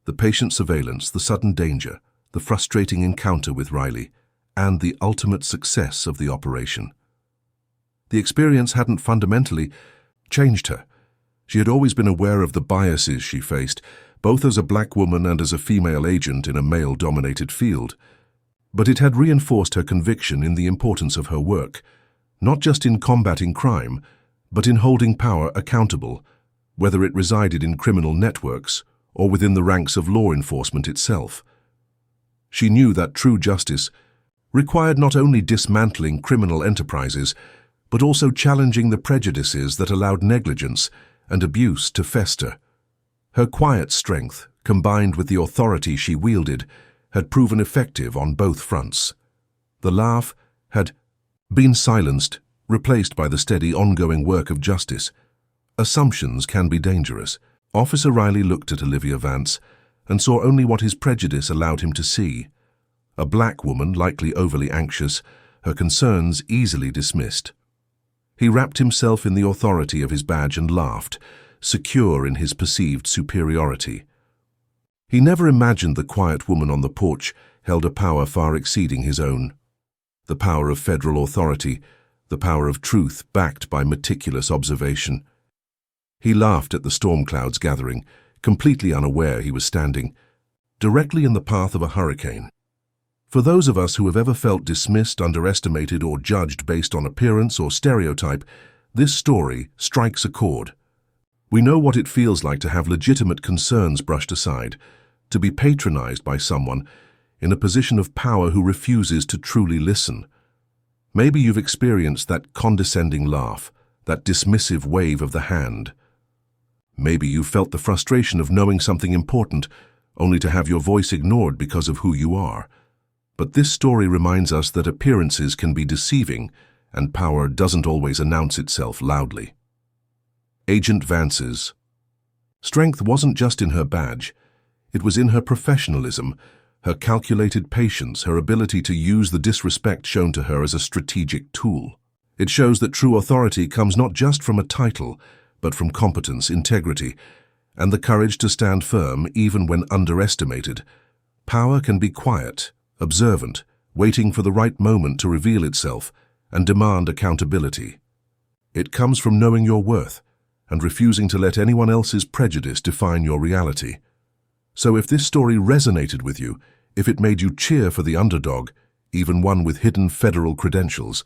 The patient surveillance, the sudden danger, the frustrating encounter with Reilly, and the ultimate success of the operation. The experience hadn't fundamentally changed her. She had always been aware of the biases she faced, both as a black woman and as a female agent in a male-dominated field. But it had reinforced her conviction in the importance of her work, not just in combating crime, but in holding power accountable, whether it resided in criminal networks or within the ranks of law enforcement itself. She knew that true justice required not only dismantling criminal enterprises, but also challenging the prejudices that allowed negligence and abuse to fester. Her quiet strength, combined with the authority she wielded, had proven effective on both fronts. The laugh had been silenced, replaced by the steady, ongoing work of justice. Assumptions can be dangerous. Officer Reilly looked at Olivia Vance and saw only what his prejudice allowed him to see. A black woman, likely overly anxious, her concerns easily dismissed. He wrapped himself in the authority of his badge and laughed, secure in his perceived superiority. He never imagined the quiet woman on the porch held a power far exceeding his own. The power of federal authority, the power of truth backed by meticulous observation. He laughed at the storm clouds gathering, completely unaware he was standing directly in the path of a hurricane. For those of us who have ever felt dismissed, underestimated, or judged based on appearance or stereotype, this story strikes a chord. We know what it feels like to have legitimate concerns brushed aside, to be patronized by someone in a position of power who refuses to truly listen. Maybe you've experienced that condescending laugh, that dismissive wave of the hand. Maybe you've felt the frustration of knowing something important, only to have your voice ignored because of who you are. But this story reminds us that appearances can be deceiving and power doesn't always announce itself loudly. Agent Vance's strength wasn't just in her badge, it was in her professionalism, her calculated patience, her ability to use the disrespect shown to her as a strategic tool. It shows that true authority comes not just from a title, but from competence, integrity, and the courage to stand firm even when underestimated. Power can be quiet, observant, waiting for the right moment to reveal itself and demand accountability. It comes from knowing your worth and refusing to let anyone else's prejudice define your reality. So if this story resonated with you, if it made you cheer for the underdog, even one with hidden federal credentials,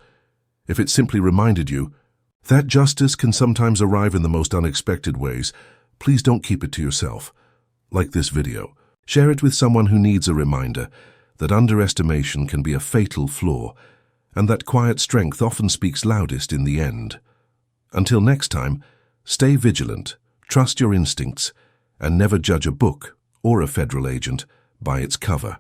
if it simply reminded you that justice can sometimes arrive in the most unexpected ways, please don't keep it to yourself. Like this video, share it with someone who needs a reminder that underestimation can be a fatal flaw, and that quiet strength often speaks loudest in the end. Until next time, stay vigilant, trust your instincts, and never judge a book or a federal agent by its cover.